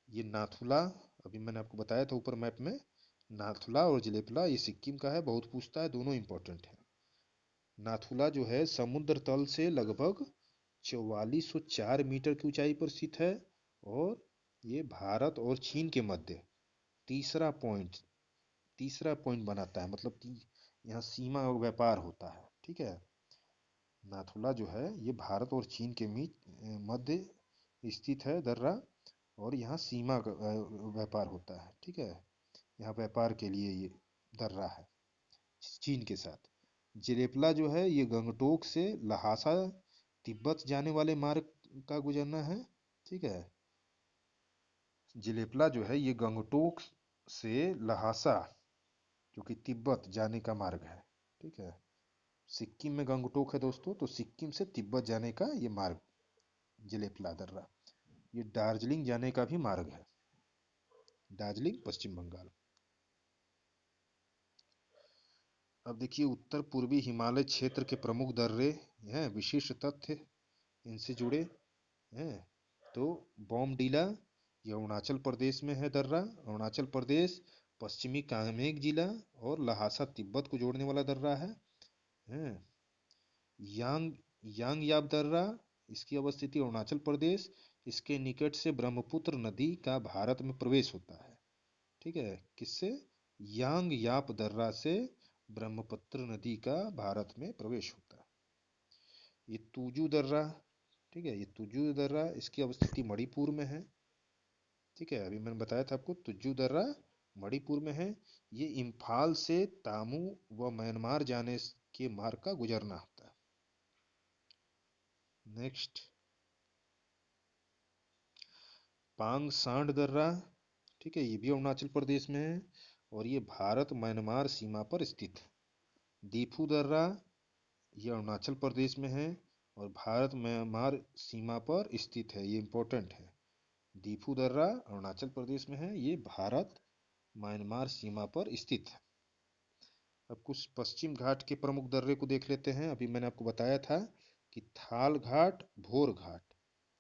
ये नाथुला, अभी मैंने आपको बताया था ऊपर मैप में, नाथुला और जलेपला, ये सिक्किम का है, बहुत पूछता है, दोनों इंपॉर्टेंट है। नाथुला जो है समुद्र तल से लगभग 4404 मीटर की ऊंचाई पर स्थित है, और ये भारत और चीन के मध्य तीसरा पॉइंट तीसरा पॉइंट बनाता है, मतलब यहाँ सीमा और व्यापार होता है। ठीक है, नाथुला जो है ये भारत और चीन के मध्य स्थित है दर्रा, और यहाँ सीमा का व्यापार होता है। ठीक है, यहाँ व्यापार के लिए ये दर्रा है चीन के साथ। जेलेपला जो है ये गंगटोक से लहासा तिब्बत जाने वाले मार्ग का गुजरना है। ठीक है, जेलेपला जो है ये गंगटोक से लहासा जो कि तिब्बत जाने का मार्ग है। ठीक है, सिक्किम में गंगटोक है दोस्तों, तो सिक्किम से तिब्बत जाने का ये मार्ग जेलेपला दर्रा। ये दार्जिलिंग जाने का भी मार्ग है, दार्जिलिंग पश्चिम बंगाल। अब देखिए उत्तर पूर्वी हिमालय क्षेत्र के प्रमुख दर्रे हैं, विशिष्ट तथ्य इनसे जुड़े हैं। तो बॉमडीला, ये अरुणाचल प्रदेश में है दर्रा, अरुणाचल प्रदेश, पश्चिमी कामेंग जिला और लहासा तिब्बत को जोड़ने वाला दर्रा है। हैं यांग यांगयाब दर्रा, इसकी अवस्थिति अरुणाचल प्रदेश, इसके निकट से ब्रह्मपुत्र नदी का भारत में प्रवेश होता है। ठीक है, किससे? यांगयाप दर्रा से ब्रह्मपुत्र नदी का भारत में प्रवेश होता है। ये तुजू दर्रा, ठीक है, ये तुजू दर्रा, इसकी अवस्थिति मणिपुर में है। ठीक है, अभी मैंने बताया था आपको तुजू दर्रा मणिपुर में है। ये इम्फाल से तामू व म्यांमार जाने के मार्ग का गुजरना होता है। नेक्स्ट, पांग सांड दर्रा, ठीक है, ये भी अरुणाचल प्रदेश में है और ये भारत म्यांमार सीमा पर स्थित है। दीफू दर्रा, ये अरुणाचल प्रदेश में है और भारत म्यांमार सीमा पर स्थित है, ये इंपॉर्टेंट है। दीफू दर्रा अरुणाचल प्रदेश में है, ये भारत म्यांमार सीमा पर स्थित है। अब कुछ पश्चिम घाट के प्रमुख दर्रे को देख लेते हैं। अभी मैंने आपको बताया था कि थाल घाट, भोर घाट,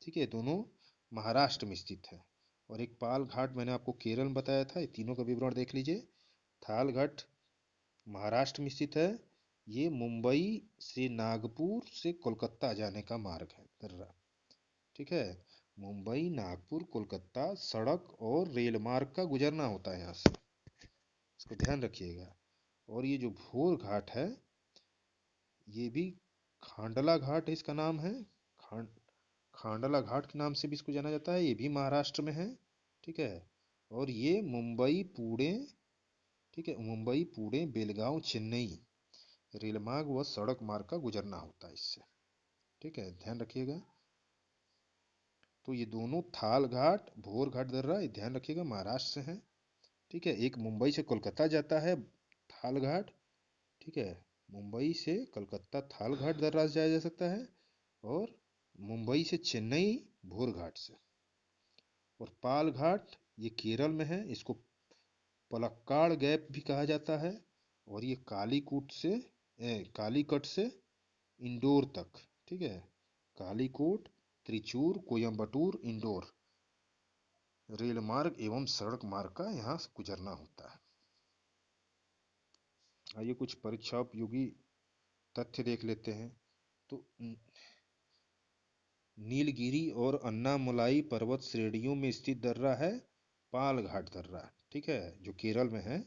ठीक है, दोनों महाराष्ट्र में स्थित है। और एक पाल घाट मैंने आपको केरल में बताया था। ये तीनों का विवरण देख लीजिए। थाल घाट महाराष्ट्र में स्थित है। ये मुंबई से नागपुर से कोलकाता जाने का मार्ग है दर्रा। ठीक है, मुंबई, नागपुर, कोलकाता सड़क और रेल मार्ग का गुजरना होता है यहाँ से, इसको ध्यान रखिएगा। और ये जो भोर घाट है, ये भी खांडला घाट है, इसका नाम है खांडला घाट के नाम से भी इसको जाना जाता है। ये भी महाराष्ट्र में है। ठीक है, और ये मुंबई पुणे, ठीक है, मुंबई पुणे बेलगांव चेन्नई रेलमार्ग व सड़क मार्ग का गुजरना होता है इससे। ठीक है, ध्यान रखिएगा। तो ये दोनों थाल घाट, भोर घाट दर्रा, ये ध्यान रखिएगा महाराष्ट्र से है। ठीक है, एक मुंबई से कोलकाता जाता है थाल घाट। ठीक है, मुंबई से कलकत्ता थाल घाट दर्रा से जाया जा सकता है और मुंबई से चेन्नई भोर घाट से। और पाल घाट ये केरल में है, इसको पलक्काड़ गैप भी कहा जाता है। और ये कालीकट से इंदौर तक, ठीक है, कालीकोट, त्रिचूर, कोयम्बटूर, इंदौर रेल मार्ग एवं सड़क मार्ग का यहाँ से गुजरना होता है। आइए कुछ परीक्षा उपयोगी तथ्य देख लेते हैं। तो नीलगिरी और अन्नामुलाई पर्वत श्रेणियों में स्थित दर्रा है पाल घाट दर्रा। ठीक है, जो केरल में है।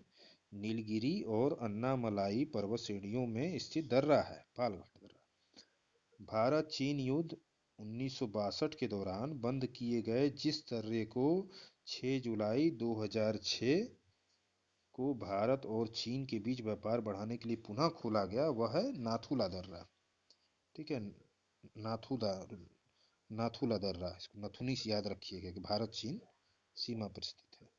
नीलगिरी और अन्नामलाई पर्वत श्रेणियों में स्थित दर्रा है पाल घाट दर्रा। भारत चीन युद्ध 1962 के दौरान बंद किए गए जिस दर्रे को 6 जुलाई 2006 को भारत और चीन के बीच व्यापार बढ़ाने के लिए पुनः खोला गया, वह है नाथुला दर्रा। ठीक है, नाथुला नाथुला दर्रा, इसको नथुनी से याद रखिएगा कि भारत चीन सीमा पर स्थित है।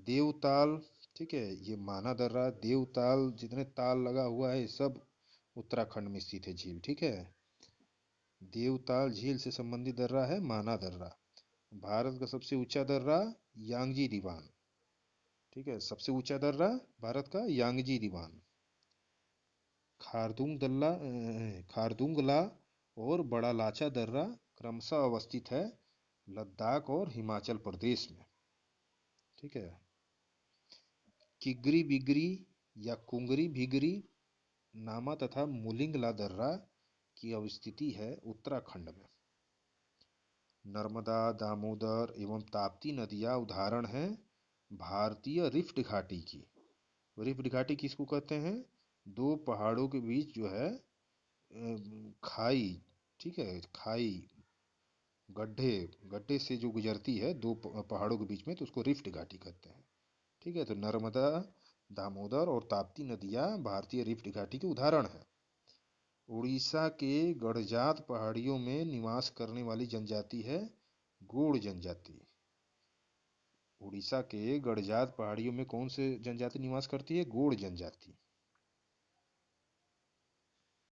देवताल, ठीक है, ये माना दर्रा, देवताल जितने ताल लगा हुआ है सब उत्तराखंड में स्थित है झील। ठीक है, देवताल झील से संबंधित दर्रा है माना दर्रा। भारत का सबसे ऊंचा दर्रा यांगजी दीवान। ठीक है, सबसे ऊंचा दर्रा भारत का यांगजी दीवान। खारदुंगला और बड़ा लाचा दर्रा क्रमशः अवस्थित है लद्दाख और हिमाचल प्रदेश में। ठीक है, किगरी बिगरी या कुंगरी भिगरी नामा तथा मुलिंगला दर्रा की अवस्थिति है उत्तराखंड में। नर्मदा, दामोदर एवं ताप्ती नदियाँ उदाहरण हैं भारतीय रिफ्ट घाटी की। रिफ्ट घाटी किसको कहते हैं? दो पहाड़ों के बीच जो है खाई, ठीक है, खाई, गड्ढे गड्ढे से जो गुजरती है दो पहाड़ों के बीच में, तो उसको रिफ्ट घाटी कहते हैं। ठीक है, तो नर्मदा, दामोदर और ताप्ती नदियाँ भारतीय रिफ्ट घाटी के उदाहरण हैं। उड़ीसा के गडजात पहाड़ियों में निवास करने वाली जनजाति है गोंड जनजाति। उड़ीसा के गडजात पहाड़ियों में कौन से जनजाति निवास करती है? गोंड जनजाति।